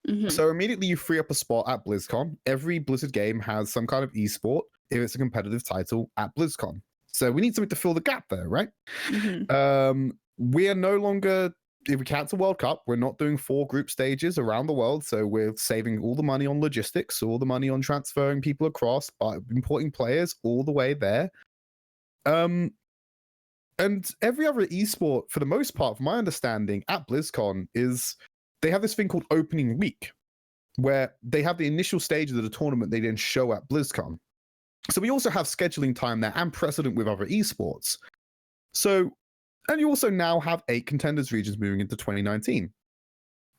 Mm-hmm. So immediately you free up a spot at BlizzCon. Every Blizzard game has some kind of esport if it's a competitive title at BlizzCon. So we need something to fill the gap there, right? Mm-hmm. We are no longer, if we cancel World Cup, we're not doing 4 group stages around the world. So we're saving all the money on logistics, all the money on transferring people across, importing players all the way there. And every other esport, for the most part, from my understanding, at BlizzCon is they have this thing called opening week, where they have the initial stages of the tournament they then show at BlizzCon. So we also have scheduling time there and precedent with other esports. And you also now have 8 Contenders regions moving into 2019.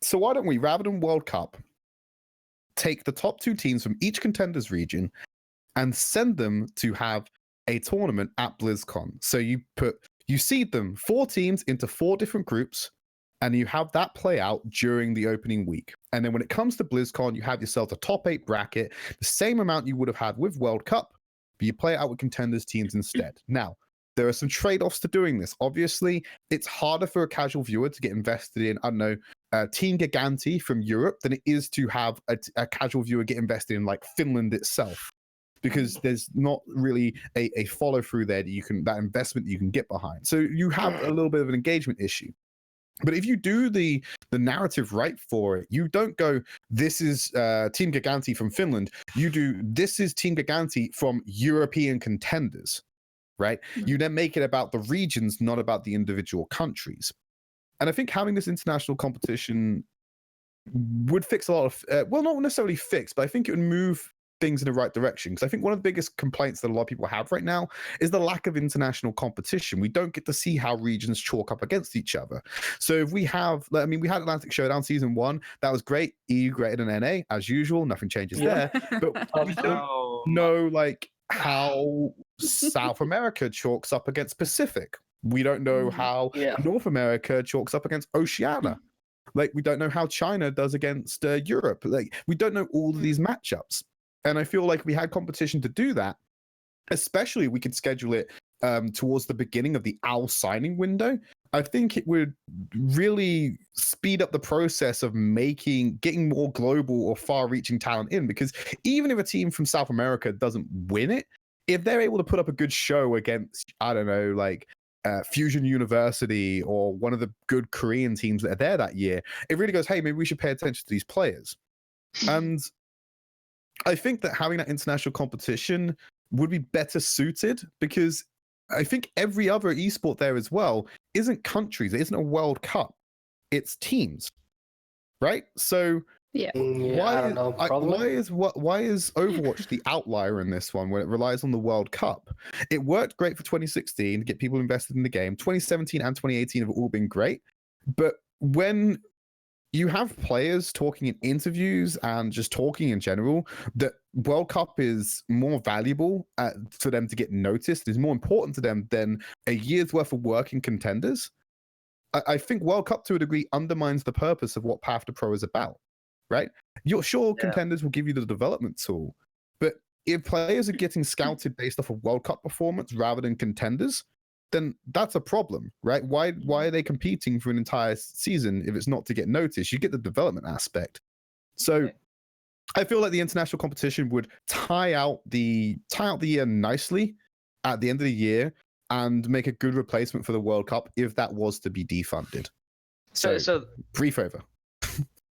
So why don't we, rather than World Cup, take the top 2 teams from each Contenders region and send them to have a tournament at BlizzCon. So you seed them 4 teams into 4 different groups, and you have that play out during the opening week. And then when it comes to BlizzCon, you have yourself a top 8 bracket, the same amount you would have had with World Cup, but you play it out with Contenders teams instead. Now, there are some trade-offs to doing this. Obviously, it's harder for a casual viewer to get invested in, I don't know, Team Giganti from Europe than it is to have a casual viewer get invested in like Finland itself, because there's not really a follow-through there that investment that you can get behind. So you have a little bit of an engagement issue. But if you do the narrative right for it, you don't go, this is Team Giganti from Finland. You do, this is Team Giganti from European Contenders. Right? You then make it about the regions, not about the individual countries. And I think having this international competition would fix a lot of, well, not necessarily fix, but I think it would move things in the right direction. Because I think one of the biggest complaints that a lot of people have right now is the lack of international competition. We don't get to see how regions chalk up against each other. So if we have, I mean, we had Atlantic Showdown season 1. That was great. EU greater than NA, as usual. Nothing changes there. But we don't know, like, how South America chalks up against Pacific. We don't know how North America chalks up against Oceania. Like, we don't know how China does against Europe. Like, we don't know all of these matchups. And I feel like we had competition to do that. Especially, we could schedule it towards the beginning of the OWL signing window. I think it would really speed up the process of getting more global or far-reaching talent in. Because even if a team from South America doesn't win it, if they're able to put up a good show against, I don't know, like Fusion University or one of the good Korean teams that are there that year, it really goes, hey, maybe we should pay attention to these players. And I think that having that international competition would be better suited, because I think every other esport there as well isn't countries. It isn't a World Cup. It's teams, right? So why is Overwatch the outlier in this one when it relies on the World Cup? It worked great for 2016 to get people invested in the game. 2017 and 2018 have all been great, but when you have players talking in interviews and just talking in general that World Cup is more valuable for them to get noticed, is more important to them than a year's worth of work in Contenders, I think World Cup to a degree undermines the purpose of what Path to Pro is about, right? You're sure Contenders will give you the development tool, but if players are getting scouted based off of World Cup performance rather than Contenders, then that's a problem, right? Why are they competing for an entire season if it's not to get noticed? You get the development aspect. So I feel like the international competition would tie out the year nicely at the end of the year and make a good replacement for the World Cup if that was to be defunded. So brief over.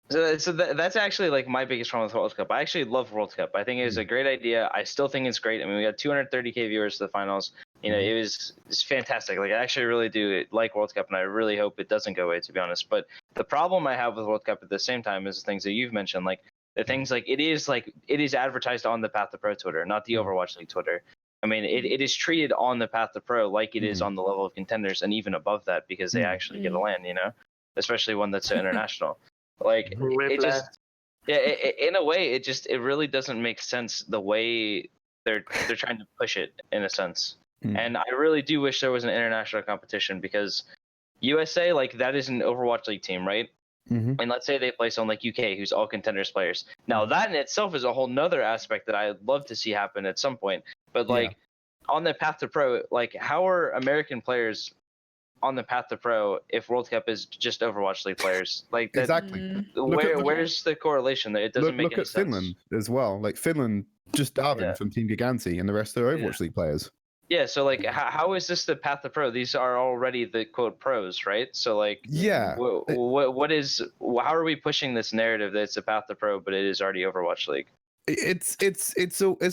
So that's actually like my biggest problem with World Cup. I actually love World Cup. I think it was a great idea. I still think it's great. I mean, we got 230K viewers to the finals. You know, it's fantastic. Like, I actually really do like World Cup, and I really hope it doesn't go away, to be honest. But the problem I have with World Cup at the same time is the things that you've mentioned, like the things like it is advertised on the Path to Pro Twitter, not the Overwatch League Twitter. I mean, it is treated on the Path to Pro like it is on the level of Contenders, and even above that, because they actually get a LAN, you know, especially one that's international. Like, it just, in a way, it really doesn't make sense the way they're trying to push it, in a sense. And I really do wish there was an international competition, because USA, like, that is an Overwatch League team, right? And let's say they play someone like UK, who's all Contenders players. Now, that in itself is a whole nother aspect that I'd love to see happen at some point. But, like, on the Path to Pro, like, how are American players on the Path to Pro if World Cup is just Overwatch League players? Like, that, exactly. Where's the correlation there? It doesn't make any sense. Look at Finland as well. Like, Finland, just Darwin from Team Giganti, and the rest are Overwatch League players. Yeah, so, like, how is this the Path to Pro? These are already the quote pros, right? So, like, what is, how are we pushing this narrative that it's a Path to Pro, but it is already Overwatch League? It's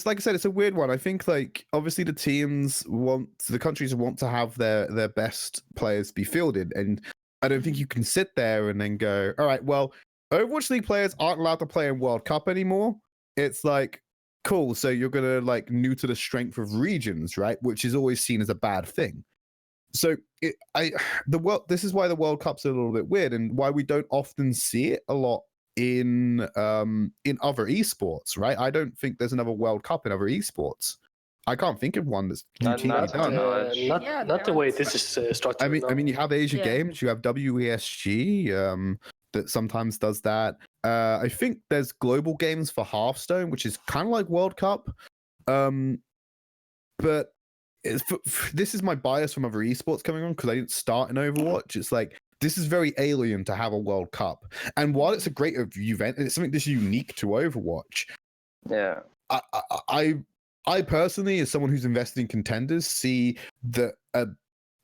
like I said, it's a weird one. I think, like, obviously the countries want to have their best players be fielded, and I don't think you can sit there and then go, all right, well, Overwatch League players aren't allowed to play in World Cup anymore. It's like, cool, so you're gonna, like, neuter the strength of regions, right? Which is always seen as a bad thing. So this is why the World Cup's a little bit weird, and why we don't often see it a lot in other esports, right? I don't think there's another World Cup in other esports. I can't think of one that's routinely done. Not the way this is structured. I mean, you have Asia Games, you have WESG that sometimes does that. I think there's global games for Hearthstone, which is kind of like World Cup. But this is my bias from other esports coming on, because I didn't start in Overwatch. It's like, this is very alien to have a World Cup. And while it's a great event, it's something that's unique to Overwatch. Yeah. I personally, as someone who's invested in Contenders, see that a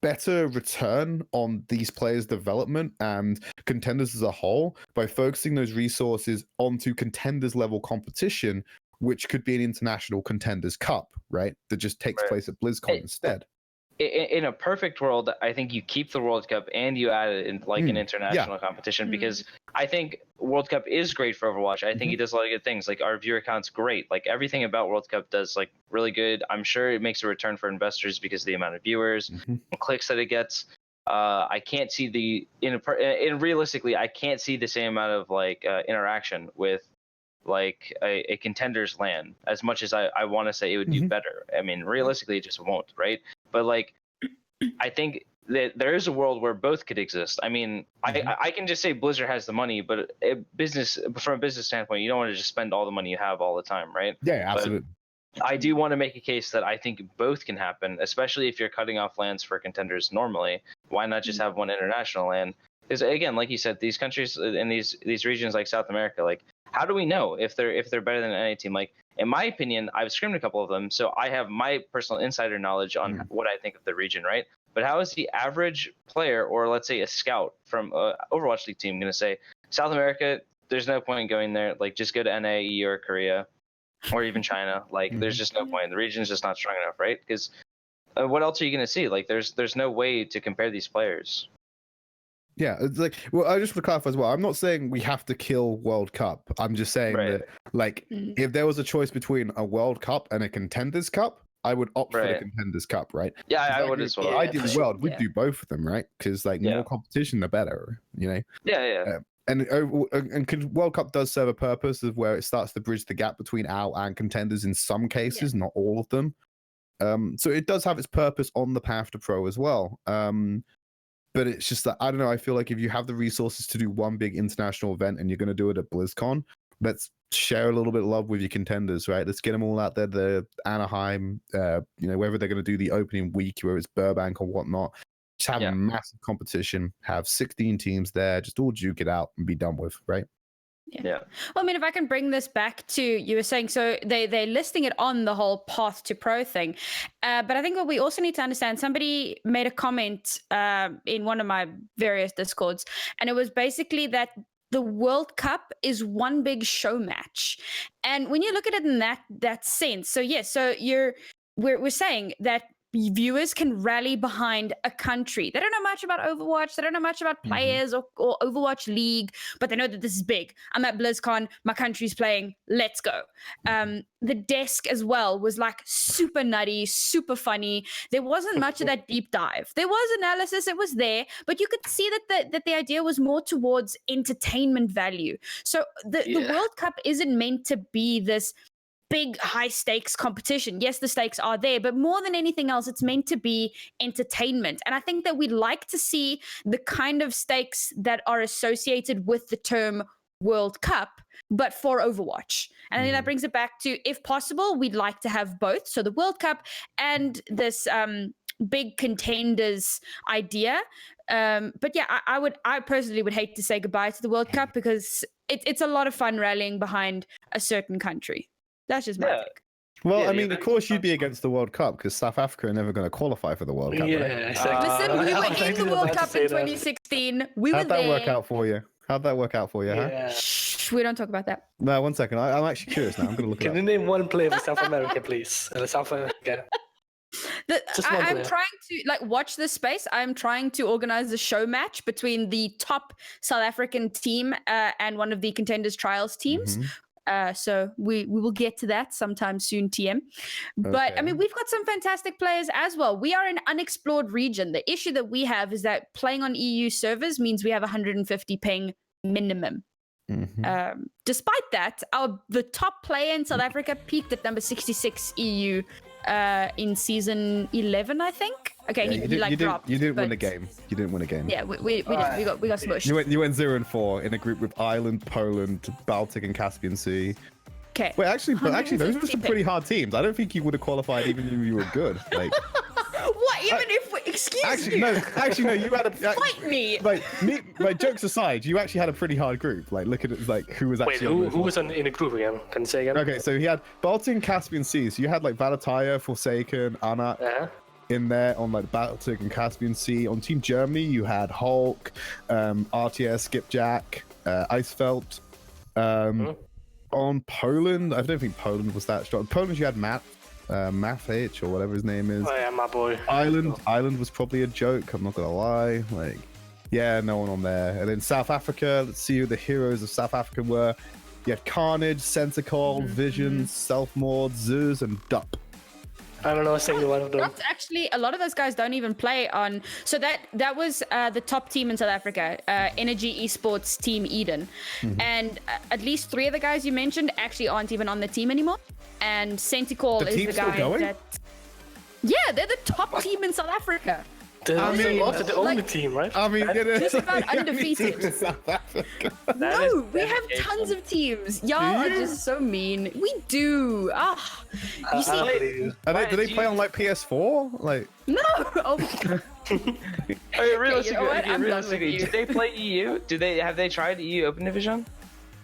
better return on these players' development and Contenders as a whole by focusing those resources onto Contenders level competition, which could be an international Contenders Cup, right? That just takes place at BlizzCon instead. in a perfect world, I think you keep the World Cup and you add it in like an international competition, because I think World Cup is great for Overwatch. I think it does a lot of good things. Like our viewer count's great. Like everything about World Cup does like really good. I'm sure it makes a return for investors because of the amount of viewers and clicks that it gets. I can't see realistically, I can't see the same amount of like interaction with like a Contenders LAN as much as I want to say it would do better. I mean, realistically, it just won't, right? But like, I think that there is a world where both could exist. I mean, I can just say Blizzard has the money, but from a business standpoint, you don't want to just spend all the money you have all the time, right? Yeah, absolutely. But I do want to make a case that I think both can happen, especially if you're cutting off lands for Contenders normally. Why not just have one international land? Because again, like you said, these countries in these regions like South America, like how do we know if they're better than any team? Like in my opinion, I've scrimmed a couple of them, so I have my personal insider knowledge on what I think of the region, right? But how is the average player, or let's say a scout from Overwatch League team, going to say South America? There's no point in going there. Like just go to NA, EU, or Korea, or even China. Like there's just no point. The region's just not strong enough, right? Because what else are you going to see? Like there's no way to compare these players. Yeah, it's like, well, I just want to clarify as well. I'm not saying we have to kill World Cup. I'm just saying that, like, if there was a choice between a World Cup and a Contenders Cup, I would opt for the Contenders Cup, right? Yeah, I would as well. Ideal world, we'd do both of them, right? Because like more competition, the better, you know. Yeah. And World Cup does serve a purpose of where it starts to bridge the gap between OWL and Contenders in some cases, not all of them. So it does have its purpose on the path to pro as well. But it's just that, I don't know, I feel like if you have the resources to do one big international event and you're going to do it at BlizzCon, let's share a little bit of love with your Contenders, right? Let's get them all out there, the Anaheim, whether they're going to do the opening week, whether it's Burbank or whatnot. Just have a massive competition, have 16 teams there, just all duke it out and be done with, right? Yeah. Well, I mean, if I can bring this back to, you were saying, so they're listing it on the whole path to pro thing. But I think what we also need to understand, somebody made a comment in one of my various Discords, and it was basically that the World Cup is one big show match. And when you look at it in that sense, so yes, so we're saying that viewers can rally behind a country. They don't know much about Overwatch. They don't know much about players or Overwatch League, but they know that this is big. I'm at BlizzCon. My country's playing. Let's go. The desk as well was like super nutty, super funny. There wasn't much of that deep dive. There was analysis. It was there, but you could see that the idea was more towards entertainment value. So the World Cup isn't meant to be this big high stakes competition. Yes, the stakes are there, but more than anything else, it's meant to be entertainment. And I think that we'd like to see the kind of stakes that are associated with the term World Cup, but for Overwatch. And I think that brings it back to, if possible, we'd like to have both. So the World Cup and this big Contenders idea. But yeah, I personally would hate to say goodbye to the World Cup because it's a lot of fun rallying behind a certain country. That's just my take. Well, I mean, of course you'd be against the World Cup because South Africa are never going to qualify for the World Cup, right? Exactly. Listen, we were in the World Cup in 2016. We were there. How'd that work out for you? How'd that work out for you, huh? Shh, we don't talk about that. No, one second. I'm actually curious now. I'm going to look it up. Can you name one player for South America, please? South America. I'm trying to watch this space. I'm trying to organize a show match between the top South African team and one of the Contenders trials teams. So we will get to that sometime soon, TM. But I mean, we've got some fantastic players as well. We are an unexplored region. The issue that we have is that playing on EU servers means we have 150 ping minimum. Despite that, the top player in South Africa peaked at number 66 EU in season 11, I think. Okay, dropped. You didn't win a game. You didn't win a game. Yeah, we got smushed. You went 0-4 in a group with Ireland, Poland, Baltic, and Caspian Sea. Okay. Wait, actually, those were some pretty hard teams. I don't think you would have qualified even if you were good. Like, what? Even if excuse me? No. You had a fight me. Like, jokes aside, you actually had a pretty hard group. Like, look at it. Like, who was actually? Wait, who was in a group again? Can you say again? Okay, so he had Baltic and Caspian Sea. So you had like Valataya, Forsaken, Anna. In there on like Baltic and Caspian Sea. On Team Germany, you had Hulk, RTS, Skipjack, Icefelt. On Poland, I don't think Poland was that strong. Poland, you had Matt. Math H or whatever his name is. Oh yeah, my boy. Ireland was probably a joke. I'm not gonna lie. Like, yeah, no one on there. And then South Africa. Let's see who the heroes of South Africa were. You had Carnage, Centicol, Visions, Selfmord, Zeus, and Dup. I don't know a single one of them. That's actually a lot of those guys don't even play on. So that was the top team in South Africa, Energy Esports Team Eden, and at least 3 of the guys you mentioned actually aren't even on the team anymore. And Centicol is the guy that. Yeah, they're the top team in South Africa. They're also the only team, right? I mean, just about undefeated. South Africa. No, we have tons of teams. Y'all are just so mean. We do. You see, Do they play on like PS4? Like no. Oh. Realistically, did they play EU? Have they tried EU Open Division?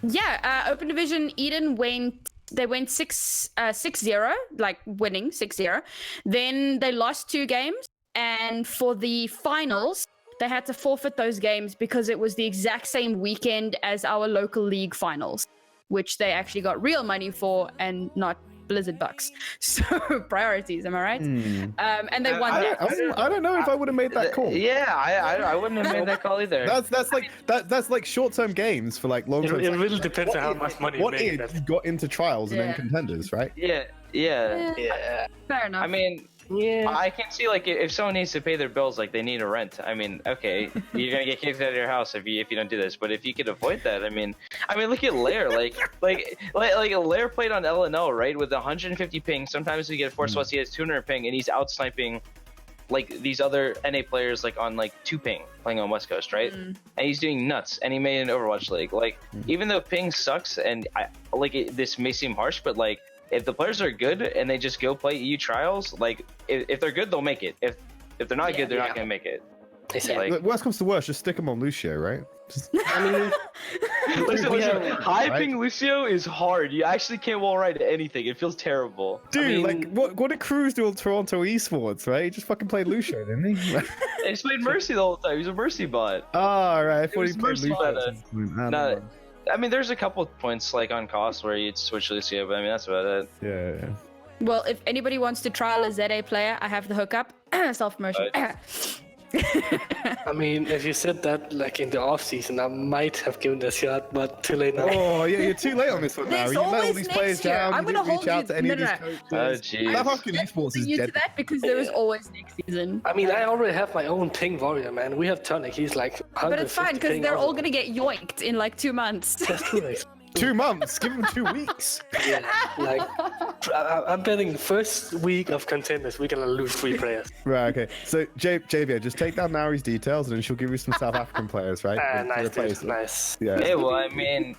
Yeah, Open Division Eden went 6-0, like winning 6-0. Then they lost 2 games. And for the finals, they had to forfeit those games because it was the exact same weekend as our local league finals, which they actually got real money for and not Blizzard bucks. So priorities, am I right? And they won that. I don't know if I would have made that call. Yeah, I wouldn't have made that call either. That's like short-term games for like long-term. It really depends on how much money you made. You got into trials and then contenders, right? Yeah. Fair enough. I mean, I can see like if someone needs to pay their bills, like they need a rent. I mean, okay, you're gonna get kicked out of your house if you don't do this. But if you could avoid that, I mean, look at Lair. Like Lair played on LNO, right, with 150 ping. Sometimes we get force he has 200 ping, and he's out sniping like these other NA players like on like 2 ping playing on West Coast, right? And he's doing nuts, and he made an Overwatch League. Like even though ping sucks, and this may seem harsh, but like. If the players are good and they just go play EU trials, like if they're good, they'll make it. If they're not good, they're not gonna make it. Like, worst comes to worst, just stick them on Lucio, right? Listen, hyping Lucio is hard. You actually can't wall ride anything. It feels terrible. Dude, what did Cruz do on Toronto Esports, right? He just fucking played Lucio, didn't he? He just played Mercy the whole time. He's a Mercy bot. Oh, right. I thought he played Lucio. I mean, there's a couple points like on cost where you'd switch Lucio, but I mean that's about it. Yeah. Well, if anybody wants to trial a ZA player, I have the hookup. Self-promotion. I mean, if you said that like in the off season, I might have given it a shot, but too late now. Oh yeah, you're too late on this one now. You let all these players down. I'm you didn't reach out to any of these coaches. Oh jeez. That fucking esports is dead. That because there was always next season. I mean, I already have my own ping warrior, man. We have Tonic. He's like 150. But it's fine because they're all gonna get yoinked in like 2 months. That's true. 2 months. Give him 2 weeks. Yeah, like I'm betting the first week of Contenders we're gonna lose 3 players. Right. Okay. So JBN, just take down Nauri's details and then she'll give you some South African players, right? Nice. Yeah. Hey, well, I mean,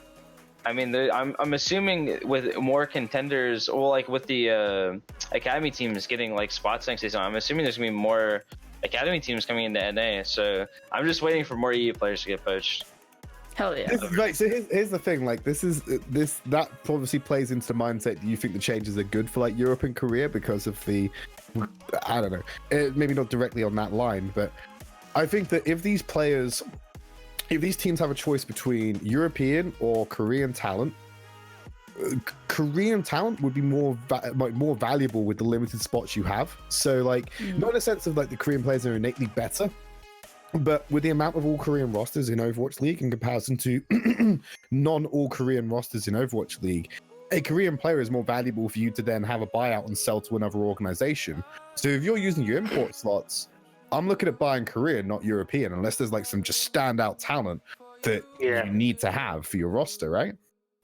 I'm assuming with more contenders, or like with the academy teams getting like spots next season, I'm assuming there's gonna be more academy teams coming into NA. So I'm just waiting for more EU players to get poached. Hell yeah. Right, so here's the thing, like that obviously plays into the mindset. Do you think the changes are good for like Europe and Korea because of the, I don't know, maybe not directly on that line, but I think that if these teams have a choice between European or Korean talent, Korean talent would be more valuable with the limited spots you have. So like, not in a sense of like the Korean players are innately better, but with the amount of all-Korean rosters in Overwatch League in comparison to non-all-Korean rosters in Overwatch League, a Korean player is more valuable for you to then have a buyout and sell to another organization. So if you're using your import slots, I'm looking at buying Korean, not European, unless there's like some just standout talent that you need to have for your roster, right?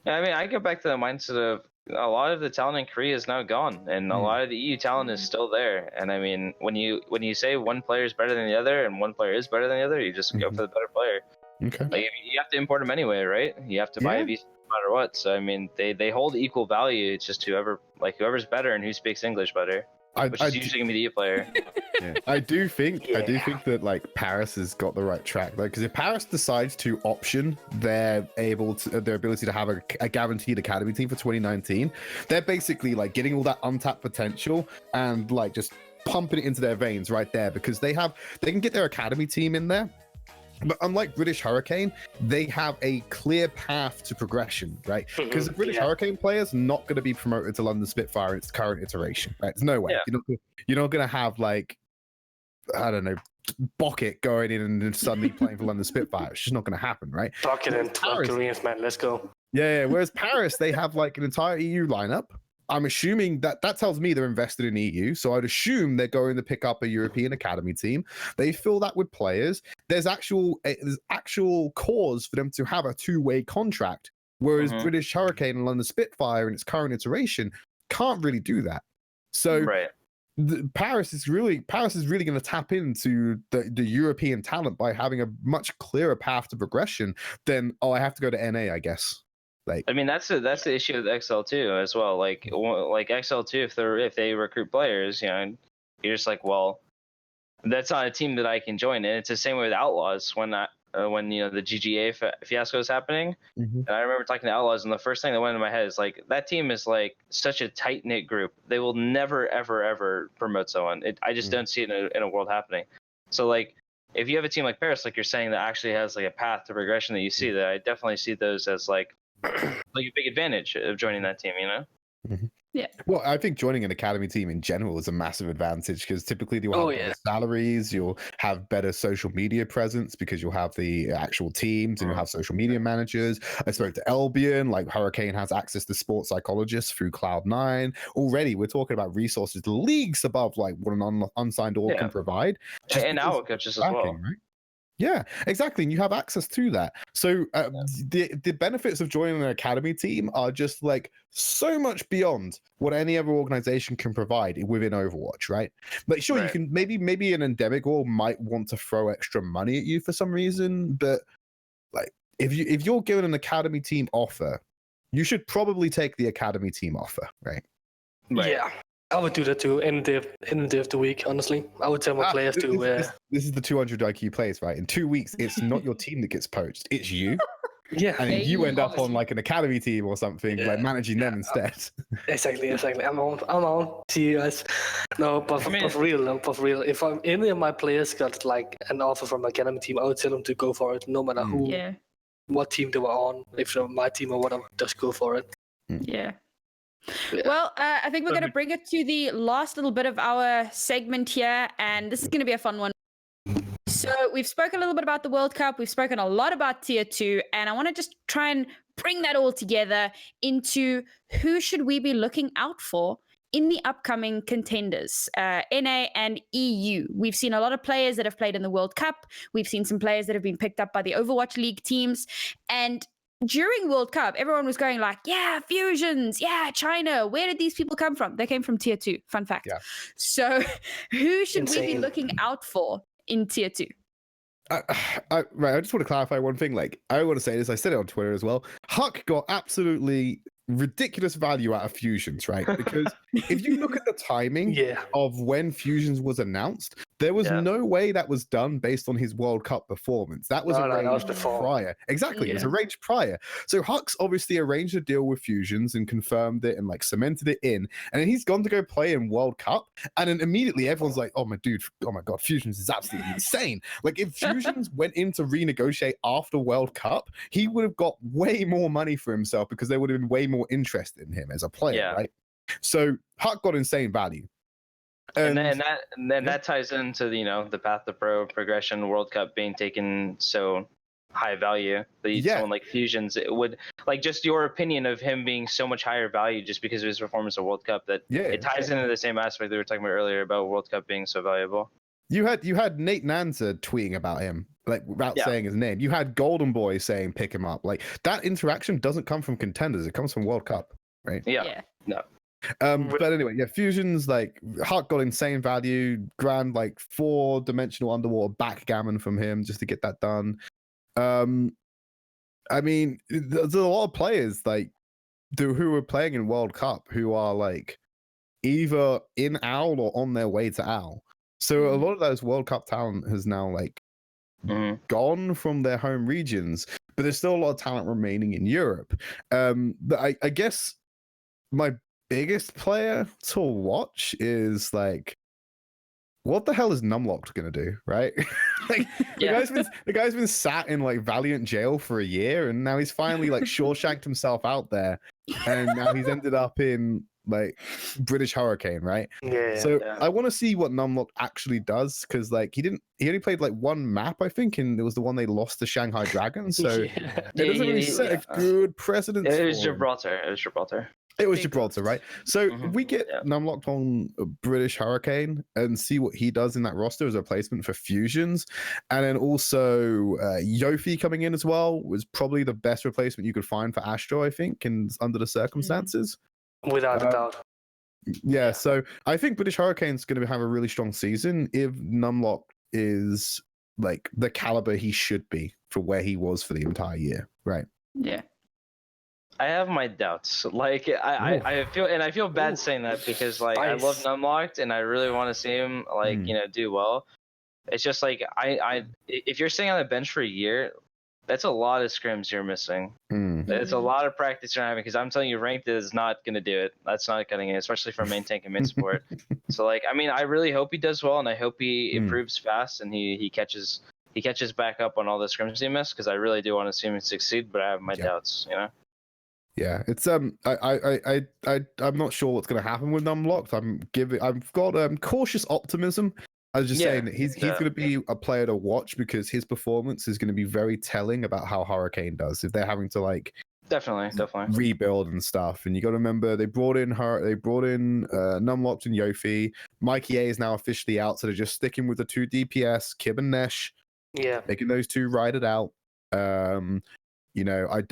Yeah, I mean, I go back to the mindset of a lot of the talent in Korea is now gone, and a lot of the EU talent is still there. And I mean, when you say one player is better than the other and one player is better than the other, you just go for the better player. Okay. Like you have to import them anyway, right? You have to buy a visa no matter what. So I mean, they hold equal value. It's just whoever's better and who speaks English better. Which is usually gonna be the EU player. I do think that like Paris has got the right track though, because if Paris decides to option their ability to have a guaranteed academy team for 2019, they're basically like getting all that untapped potential and like just pumping it into their veins right there, because they can get their academy team in there But unlike British Hurricane, they have a clear path to progression, right? Because the British Hurricane player's not going to be promoted to London Spitfire in its current iteration, right? There's no way. You're not going to have, like, I don't know, Bocket going in and suddenly playing for London Spitfire. It's just not going to happen, right? Bocket and 12 Koreans, man. Let's go. Yeah. Whereas Paris, they have, like, an entire EU lineup. I'm assuming that tells me they're invested in EU. So I'd assume they're going to pick up a European academy team. They fill that with players. There's actual cause for them to have a two-way contract, whereas British Hurricane and London Spitfire in its current iteration can't really do that. So Paris is really going to tap into the European talent by having a much clearer path to progression than, I have to go to NA, I guess. Like, I mean, that's the issue with XL2 as well. Like XL2, if they recruit players, you're just like, well, that's not a team that I can join. And it's the same way with Outlaws when the GGA fiasco is happening. And I remember talking to Outlaws, and the first thing that went in my head is like, that team is like such a tight knit group. They will never ever ever promote someone. I just don't see it in a world happening. So like, if you have a team like Paris, like you're saying, that actually has like a path to progression that you see, that I definitely see those as like a big advantage of joining that team, Yeah. Well, I think joining an academy team in general is a massive advantage because typically you'll have better salaries, you'll have better social media presence because you'll have the actual teams and you'll have social media managers. I spoke to Albion, like Hurricane has access to sports psychologists through Cloud9. Already, we're talking about resources leagues above like what an unsigned org can provide. And our coaches as well. Right? Yeah, exactly. And you have access to that. So the benefits of joining an academy team are just like so much beyond what any other organization can provide within Overwatch, right? Like, sure, you can maybe an endemic org might want to throw extra money at you for some reason, but like if you're given an academy team offer, you should probably take the academy team offer, right? Yeah. I would do that too in the day of the week, honestly. I would tell my players to... This is the 200 IQ plays, right? In 2 weeks, it's not your team that gets poached, it's you. Yeah. And you end up on like an academy team or something, like managing them instead. Exactly. I'm on. See you guys. No, but for real. If any of my players got like an offer from academy team, I would tell them to go for it, no matter what team they were on. If they're my team or whatever, just go for it. Yeah. Well, I think we're going to bring it to the last little bit of our segment here, and this is going to be a fun one. So we've spoken a little bit about the World Cup. We've spoken a lot about Tier 2, and I want to just try and bring that all together into who should we be looking out for in the upcoming contenders, NA and EU. We've seen a lot of players that have played in the World Cup. We've seen some players that have been picked up by the Overwatch League teams, and during World Cup, everyone was going like, yeah, Fusions, yeah, China. Where did these people come from? They came from Tier 2. Fun fact. Yeah. So who should we be looking out for in Tier 2? I just want to clarify one thing. Like, I want to say this. I said it on Twitter as well. Huck got absolutely ridiculous value out of Fusions, right? Because if you look at the timing of when Fusions was announced, there was no way that was done based on his World Cup performance. That was arranged prior. Exactly. It was arranged prior. So Huck's obviously arranged a deal with Fusions and confirmed it and like cemented it in. And then he's gone to go play in World Cup. And then immediately everyone's like, oh my God, Fusions is absolutely insane. Like if Fusions went in to renegotiate after World Cup, he would have got way more money for himself because there would have been way more interest in him as a player, right? So Huck got insane value. And then that ties into the path to pro progression, World Cup being taken so high value that someone like Fusions, it would like just your opinion of him being so much higher value just because of his performance at World Cup, that it ties into the same aspect that we were talking about earlier about World Cup being so valuable. You had Nate Nanza tweeting about him, like without saying his name. You had Golden Boy saying pick him up. Like that interaction doesn't come from Contenders, it comes from World Cup, right? No. But anyway, Fusions, like Huck got insane value, grand like 4-dimensional underwater backgammon from him just to get that done. I mean, there's a lot of players like who are playing in World Cup who are like either in OWL or on their way to OWL. So a lot of those World Cup talent has now like gone from their home regions, but there's still a lot of talent remaining in Europe. But I guess my biggest player to watch is like what the hell is Numlocked gonna do, right? Like the guy's been sat in like Valiant jail for a year, and now he's finally like Shawshanked himself out there, and now he's ended up in like British Hurricane, right? So I want to see what Numlocked actually does, because like he only played like one map, I think, and it was the one they lost to Shanghai Dragons. So it doesn't really set a good precedent. It was Gibraltar. It was Gibraltar, right? So if we get Numlocked on British Hurricane and see what he does in that roster as a replacement for Fusions, and then also Yofi coming in as well was probably the best replacement you could find for Astro, I think, and under the circumstances. Without a doubt. Yeah, so I think British Hurricane's going to have a really strong season if Numlocked is like the caliber he should be for where he was for the entire year, right? Yeah. I have my doubts. Like I feel bad saying that, because like I love Numlocked and I really want to see him like do well. It's just like if you're sitting on the bench for a year, that's a lot of scrims you're missing. It's a lot of practice you're having, because I'm telling you, ranked is not going to do it. That's not cutting it, especially for main tank and mid support. So like, I mean, I really hope he does well, and I hope he improves fast and he catches back up on all the scrims he missed, because I really do want to see him succeed, but I have my doubts, you know. Yeah, it's I'm not sure what's going to happen with Numlocked. I've got cautious optimism. I was just saying that he's going to be a player to watch, because his performance is going to be very telling about how Hurricane does if they're having to like definitely rebuild and stuff. And you got to remember they brought in Numlocked and Yofi. Mikey A is now officially out, so they're just sticking with the 2 DPS, Kib and Nesh. Yeah, making those two ride it out. You know, I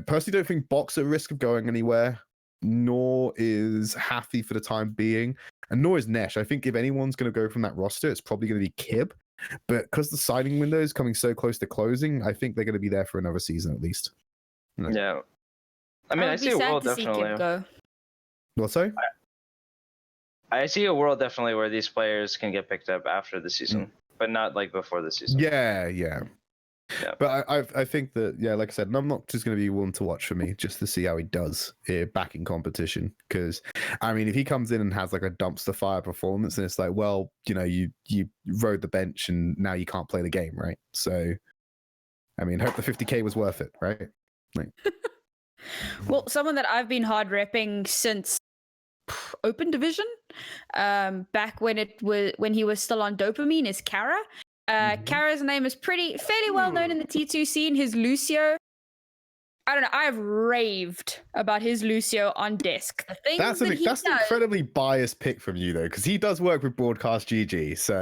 personally don't think Box at risk of going anywhere, nor is Happy for the time being, and nor is Nesh. I think if anyone's going to go from that roster, it's probably going to be Kib, but because the signing window is coming so close to closing, I think they're going to be there for another season at least. Yeah, I mean, I see a world definitely. What's so? I see a world definitely where these players can get picked up after the season, but not like before the season. Yeah. But I think that, like I said, Numlocked is going to be one to watch for me, just to see how he does here back in competition. Because, I mean, if he comes in and has like a dumpster fire performance, then it's like, well, you know, you rode the bench and now you can't play the game, right? So, I mean, hope the 50K was worth it, right? Like... Well, someone that I've been hard repping since Open Division, back when he was still on Dopamine, is Kara. Kara's name is fairly well known in the T2 scene. His Lucio, I don't know, I've raved about his Lucio on desk. The thing that's an incredibly biased pick from you, though, because he does work with Broadcast.gg, so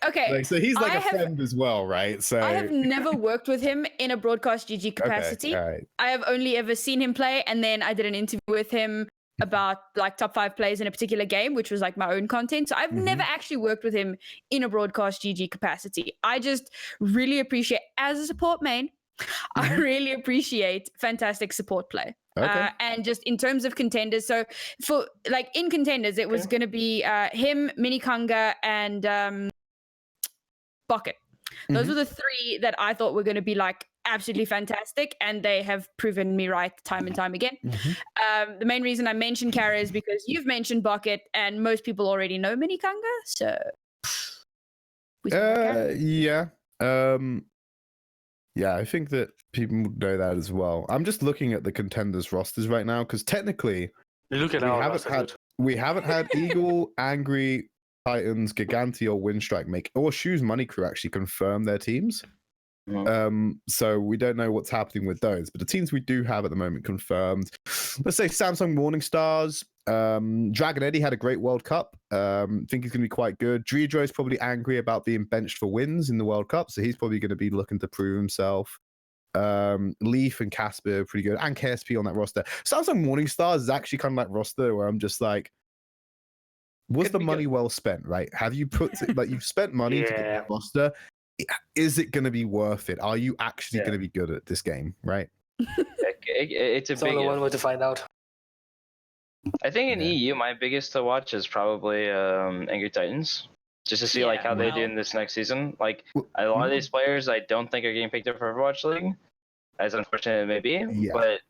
okay. Like, so he's like friend as well, right? So I have never worked with him in a Broadcast.gg capacity. Okay, right. I have only ever seen him play, and then I did an interview with him about like top 5 plays in a particular game, which was like my own content. So I've never actually worked with him in a Broadcast.gg capacity. I just really appreciate, as a support main, I really appreciate fantastic support play. Okay. And just in terms of contenders, so for like in contenders, it was going to be him, Minikanga, and Bucket. Those were the 3 that I thought were going to be like absolutely fantastic, and they have proven me right time and time again. The main reason I mentioned Kara is because you've mentioned Bucket, and most people already know Minikanga, so yeah. Yeah, I think that people know that as well. I'm just looking at the Contenders rosters right now, because technically we haven't had Eagle, Angry, Titans, Giganti, or Windstrike or Shoes Money Crew actually confirm their teams. So we don't know what's happening with those, but the teams we do have at the moment confirmed, let's say Samsung Morning Stars. Dragon Eddie had a great World Cup. Think he's gonna be quite good. Dredro is probably angry about being benched for wins in the World Cup, so he's probably going to be looking to prove himself. Leaf and Casper are pretty good, and KSP on that roster. Samsung Morning Stars is actually kind of like roster where I'm just like, was the money well spent, right? Have you you've spent money to get that roster? Is it going to be worth it? Are you actually going to be good at this game, right? It's only one way to find out. I think in EU, my biggest to watch is probably Angry Titans, just to see like how they do in this next season. Like a lot of these players, I don't think are getting picked up for Overwatch League, as unfortunate it may be. But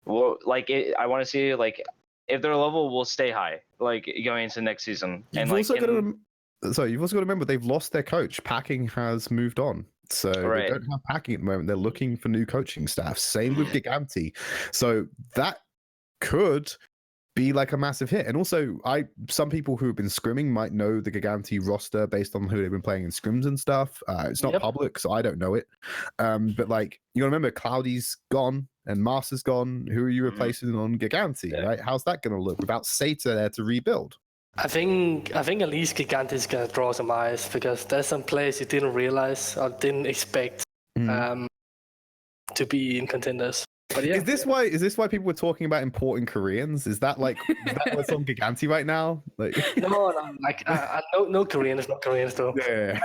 I want to see like if their level will stay high, like going into next season. You've And also like, you've also got to remember they've lost their coach. Packing has moved on. So they don't have Packing at the moment. They're looking for new coaching staff. Same with Giganti. So that could be like a massive hit. And also, some people who have been scrimming might know the Giganti roster based on who they've been playing in scrims and stuff. It's not public, so I don't know it. But like, you gotta remember, Cloudy's gone and Master's gone. Who are you replacing on Giganti, right? How's that gonna look without Sata there to rebuild? I think at least Giganti is gonna draw some eyes because there's some players you didn't realize or didn't expect to be in Contenders. But yeah. Is this why people were talking about importing Koreans? Is that what's on Giganti right now? Like no, like no Koreans, not Koreans though. Yeah.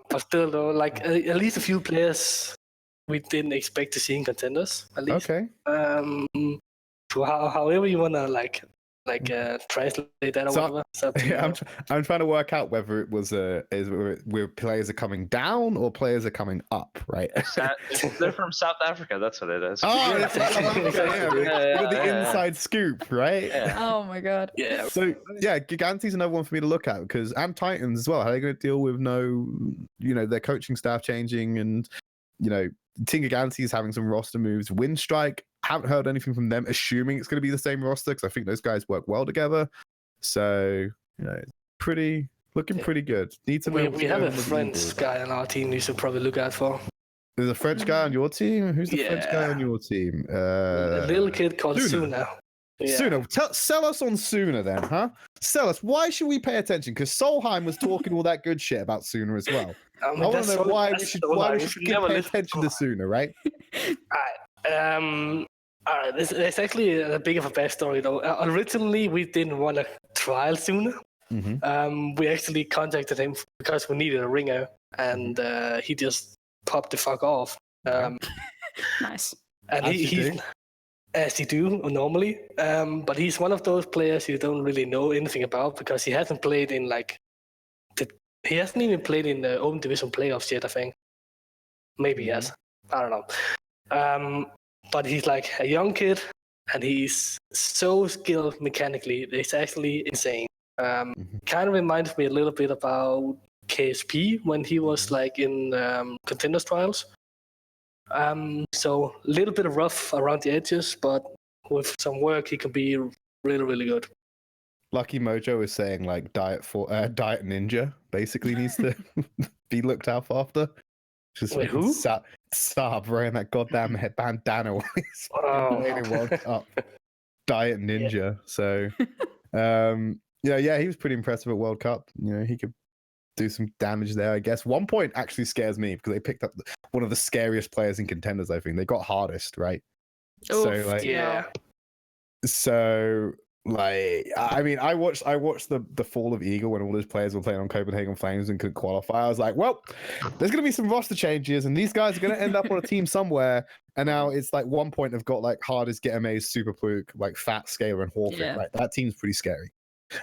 But still though, like at least a few players we didn't expect to see in Contenders. At least. Okay. However you wanna translate that or whatever. Yeah, I'm trying to work out whether it was where players are coming down or players are coming up, right? They're from South Africa. That's what it is. Oh, that's the inside scoop, right? Yeah. Oh my god. Yeah. So yeah, Giganti's another one for me to look at and Titans as well. How are they going to deal with their coaching staff changing and Team Giganti is having some roster moves. Windstrike, haven't heard anything from them, assuming it's going to be the same roster because I think those guys work well together. So, looking pretty good. Need to we have a French guy on our team you should probably look out for. There's a French guy on your team? Who's the French guy on your team? A little kid called Suna. Yeah. Suna, sell us on Suna then, huh? Sell us. Why should we pay attention? Because Solheim was talking all that good shit about Suna as well. I want to know why we should pay attention to Suna, right? Alright. There's actually a big of a backstory though. Originally, we didn't want to trial Suna. We actually contacted him because we needed a ringer, and he just popped the fuck off. Nice. And he's as you do normally, but he's one of those players you don't really know anything about because he hasn't played in he hasn't even played in the Open Division playoffs yet. I think maybe he has. I don't know. But he's like a young kid, and he's so skilled mechanically. It's actually insane. Kind of reminds me a little bit about KSP when he was like in Contenders trials. So a little bit rough around the edges, but with some work, he can be really, really good. Lucky Mojo is saying like Diet Ninja basically needs to be looked out after. Just wait, who? Saab wearing that goddamn bandana. Up. Diet Ninja. Yeah. So, he was pretty impressive at World Cup. He could do some damage there, I guess. 1 point actually scares me because they picked up one of the scariest players in Contenders. I think they got hardest, right? Oof, So I mean, I watched the fall of Eagle when all those players were playing on Copenhagen Flames and couldn't qualify. I was like, well, there's going to be some roster changes, and these guys are going to end up on a team somewhere. And now it's like 1 point have got like hardest Get Amaze, Super Pluke, like Fat Scaler, and Horford. Yeah. Like that team's pretty scary.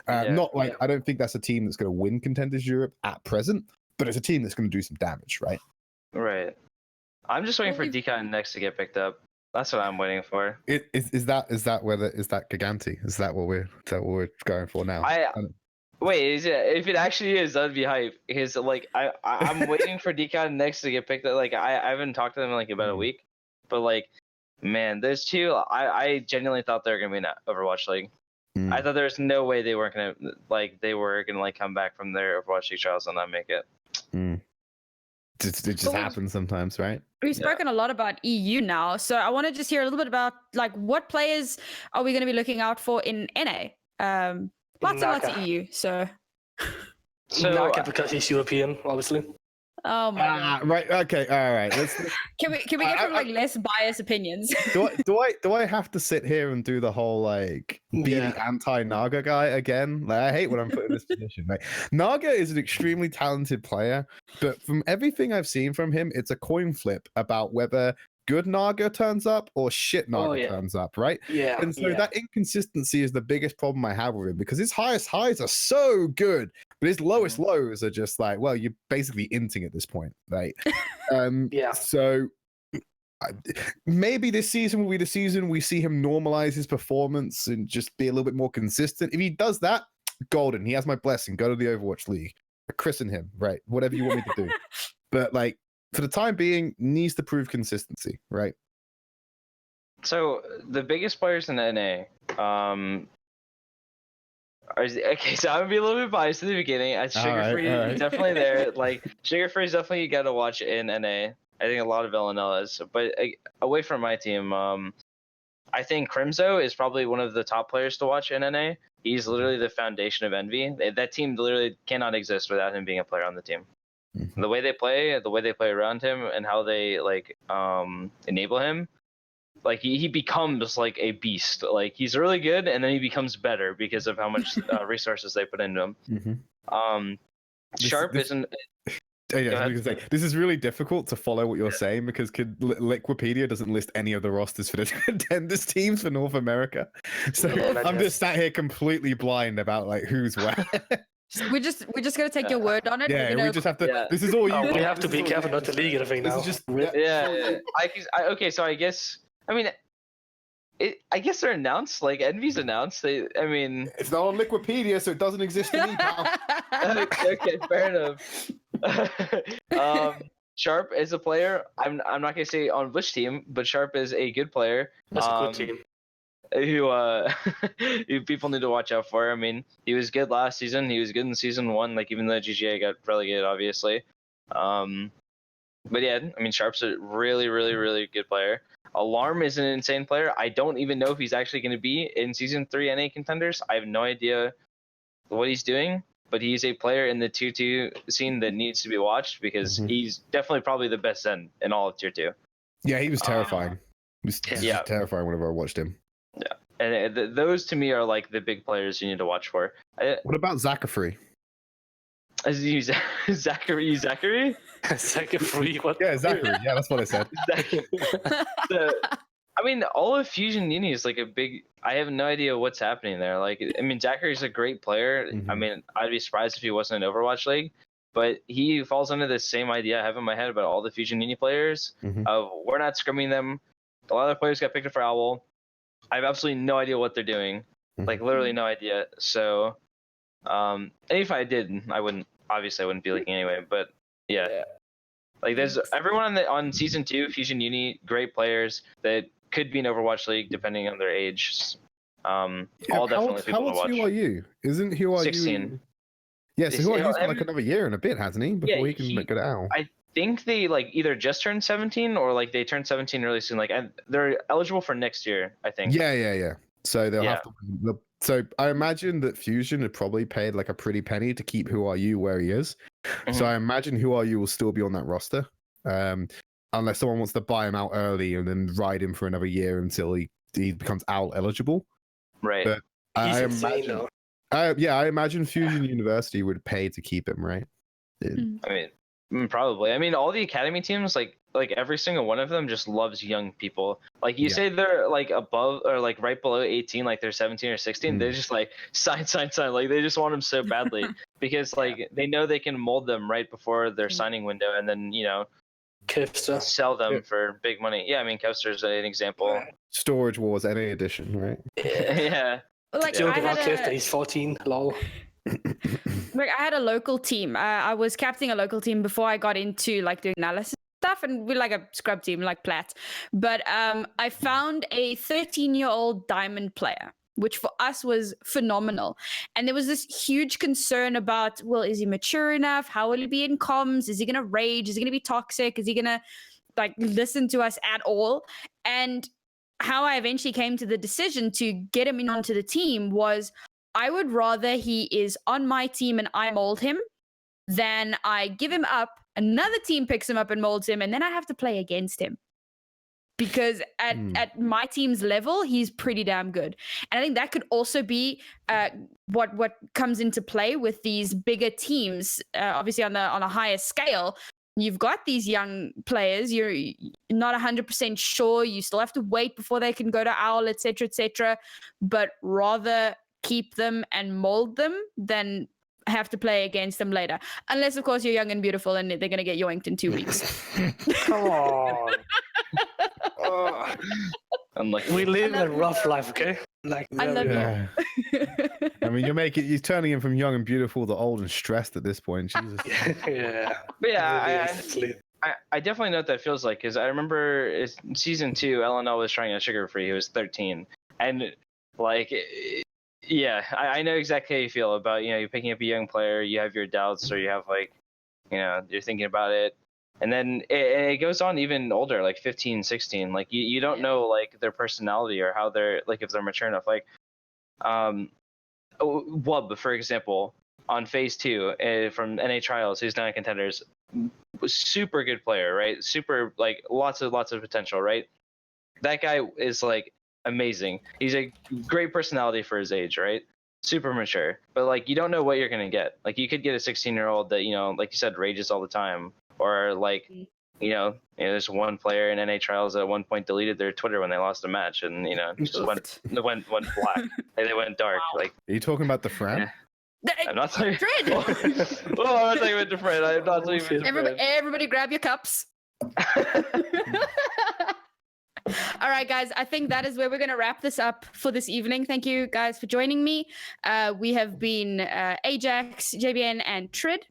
I don't think that's a team that's going to win Contenders Europe at present, but it's a team that's going to do some damage, right? Right. I'm just waiting for DK next to get picked up. That's what I'm waiting for. Is that Giganti? Is that what we're going for now? Wait, if it actually is, that'd be hype. Because I'm waiting for DK next to get picked up. Like I haven't talked to them in like about a week, but like, man, there's two. I genuinely thought they were gonna be in Overwatch League. I thought there's no way they weren't gonna come back from their Overwatch League trials and not make it. It just happens sometimes, right? We've spoken a lot about EU now, so I want to just hear a little bit about like what players are we going to be looking out for in NA? Lots and lots of EU. So Naka, because he's European, obviously. Oh my god. Right. Okay. All right. Can we get from less biased opinions? do I have to sit here and do the whole like be the anti-Naga guy again? Like, I hate when I'm put in this position. Like, Naga is an extremely talented player, but from everything I've seen from him, it's a coin flip about whether good Naga turns up or shit Naga turns up, right? Yeah. And so that inconsistency is the biggest problem I have with him because his highest highs are so good, but his lowest lows are just like, well, you're basically inting at this point, right? So maybe this season will be the season we see him normalize his performance and just be a little bit more consistent. If he does that, golden. He has my blessing. Go to the Overwatch League. Christen him, right? Whatever you want me to do. But like for the time being, needs to prove consistency, right? So the biggest players in NA, okay, so I'm gonna be a little bit biased in the beginning. Sugar Free definitely there. Like Sugar Free is definitely you got to watch in NA. I think a lot of LNL is, but away from my team, I think Crimzo is probably one of the top players to watch in NA. He's literally the foundation of Envy. That team literally cannot exist without him being a player on the team. Mm-hmm. The way they play around him, and how they like enable him. Like he becomes like a beast. Like he's really good, and then he becomes better because of how much resources they put into him. Mm-hmm. Sharp isn't. Yeah, I was gonna say, this is really difficult to follow what you're saying because Liquipedia doesn't list any of the rosters for the Contenders teams for North America. So I'm just sat here completely blind about like who's where. We're just gonna take your word on it. Yeah, we just have to. Yeah. This is all you. We have to be careful not to leak anything now. This is just okay, so I guess. I mean, I guess they're announced. Like Envy's announced. It's not on Liquipedia, so it doesn't exist to me, pal. Okay, fair enough. Sharp is a player. I'm not gonna say on which team, but Sharp is a good player. That's a good team. Who people need to watch out for. I mean, he was good last season. He was good in season 1. Like even though GGA got relegated, obviously. But yeah, I mean, Sharp's a really, really, really good player. Alarm is an insane player. I don't even know if he's actually going to be in Season 3 NA Contenders. I have no idea what he's doing, but he's a player in the Tier 2 scene that needs to be watched because he's definitely probably the best Zen in all of Tier 2. Yeah, he was terrifying. He was terrifying whenever I watched him. Yeah, and those to me are like the big players you need to watch for. What about Zachary? Zachary? Zachary, what? Yeah, Zachary. Yeah, that's what I said. I mean, all of Fusion Uni is like a big. I have no idea what's happening there. Like, I mean, Zachary's a great player. I mean, I'd be surprised if he wasn't in Overwatch League, but he falls under the same idea I have in my head about all the Fusion Uni players. Of we're not scrimming them. A lot of the players got picked up for Owl. I have absolutely no idea what they're doing. Like, literally no idea. So. And if I did, I wouldn't be leaking anyway. But yeah. Like there's everyone on Season 2 Fusion Uni, great players that could be in Overwatch League depending on their age. All definitely people to watch. Who are you? Isn't who are 16. you? Yeah, so who are you for like another year and a bit, hasn't he? Before he can go to Owl. I think they like either just turned 17 or like they turned 17 really soon. Like they're eligible for next year, I think. Yeah. So they'll have to. So I imagine that Fusion had probably paid like a pretty penny to keep Who Are You where he is. So I imagine Who Are You will still be on that roster, unless someone wants to buy him out early and then ride him for another year until he becomes Owl eligible. Right. But I imagine Fusion University would pay to keep him, right? I mean, probably. I mean, all the academy teams, like every single one of them just loves young people. Like you say they're like above or like right below 18, like they're 17 or 16. They're just like sign. Like they just want them so badly because like they know they can mold them right before their signing window and then, Kevster. Sell them for big money. Yeah, I mean, Kevster's an example. Storage Wars NA edition, right? Yeah. Like he's 14, lol. Like I had a local team. I was captaining a local team before I got into like doing analysis stuff, and we're like a scrub team, like Platt. But I found a 13-year-old diamond player, which for us was phenomenal. And there was this huge concern about, well, is he mature enough? How will he be in comms? Is he gonna rage? Is he gonna be toxic? Is he gonna like listen to us at all? And how I eventually came to the decision to get him in onto the team was I would rather he is on my team and I mold him than I give him up, another team picks him up and molds him, and then I have to play against him. Because at my team's level, he's pretty damn good. And I think that could also be what comes into play with these bigger teams, obviously on a higher scale. You've got these young players, you're not 100% sure, you still have to wait before they can go to Owl, etc., but rather keep them and mold them than have to play against them later. Unless, of course, you're young and beautiful and they're going to get yoinked in 2 weeks. Come on. Unlucky. We live a rough life, okay? Like I love Yeah. you. I mean, you're turning him from young and beautiful to old and stressed at this point. Jesus. yeah. But yeah, Realistically. I definitely know what that feels like because I remember season 2, LNL was trying a sugar free. He was 13, and like, yeah, I know exactly how you feel about you're picking up a young player, you have your doubts, or you have like, you're thinking about it, and then it goes on even older, like 15, 16. Like you don't know like their personality or how they're like if they're mature enough. Like, Wub, for example, on phase 2 from NA Trials, who's now in Contenders. Was super good player, right? Super like lots of potential, right? That guy is like amazing. He's a great personality for his age, right? Super mature. But like you don't know what you're gonna get. Like you could get a 16-year-old that like you said rages all the time, or like there's one player in NA Trials that at one point deleted their Twitter when they lost a match, and just went black. They went dark. Wow. Like, are you talking about the Fran? Yeah. I'm not talking. Tridd! I'm not talking about different. I'm not talking about different. Everybody grab your cups. All right, guys, I think that is where we're going to wrap this up for this evening. Thank you, guys, for joining me. We have been Ajax, JBN, and Tridd.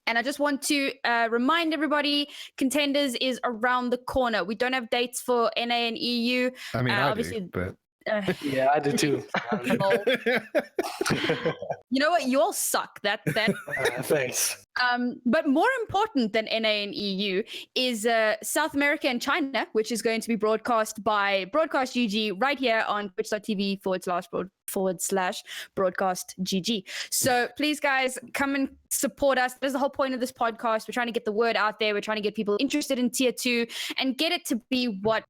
And I just want to remind everybody, Contenders is around the corner. We don't have dates for NA and EU. I mean, obviously, do, but... yeah, I do too. You know what? You all suck. That Thanks. But more important than NA and EU is South America and China, which is going to be broadcast by Broadcast.gg right here on twitch.tv /broadcast.gg. So please, guys, come and support us. That's the whole point of this podcast. We're trying to get the word out there. We're trying to get people interested in tier 2 and get it to be what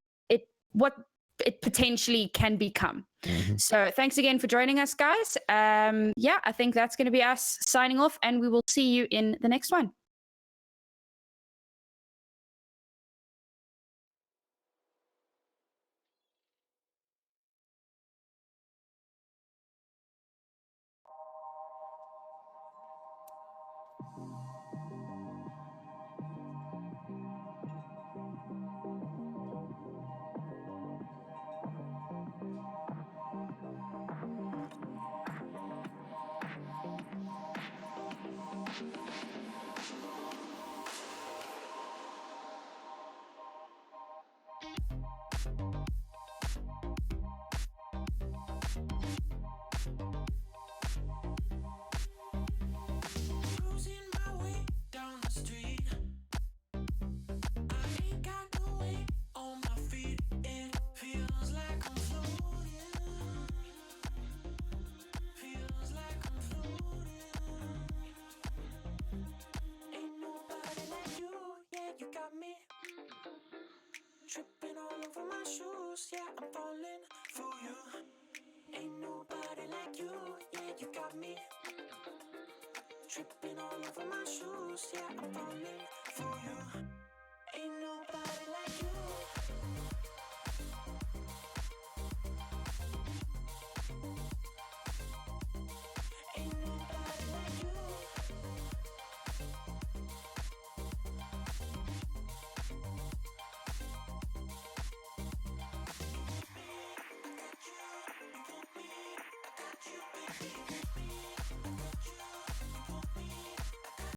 it potentially can become. Mm-hmm. So thanks again for joining us, guys. I think that's going to be us signing off, and we will see you in the next one. Tripping all over my shoes, yeah, I'm falling for you. Ain't nobody like you, yeah, you got me. Tripping all over my shoes, yeah, I'm falling for you. Ain't nobody like you. Ain't nobody like you. I got you, baby.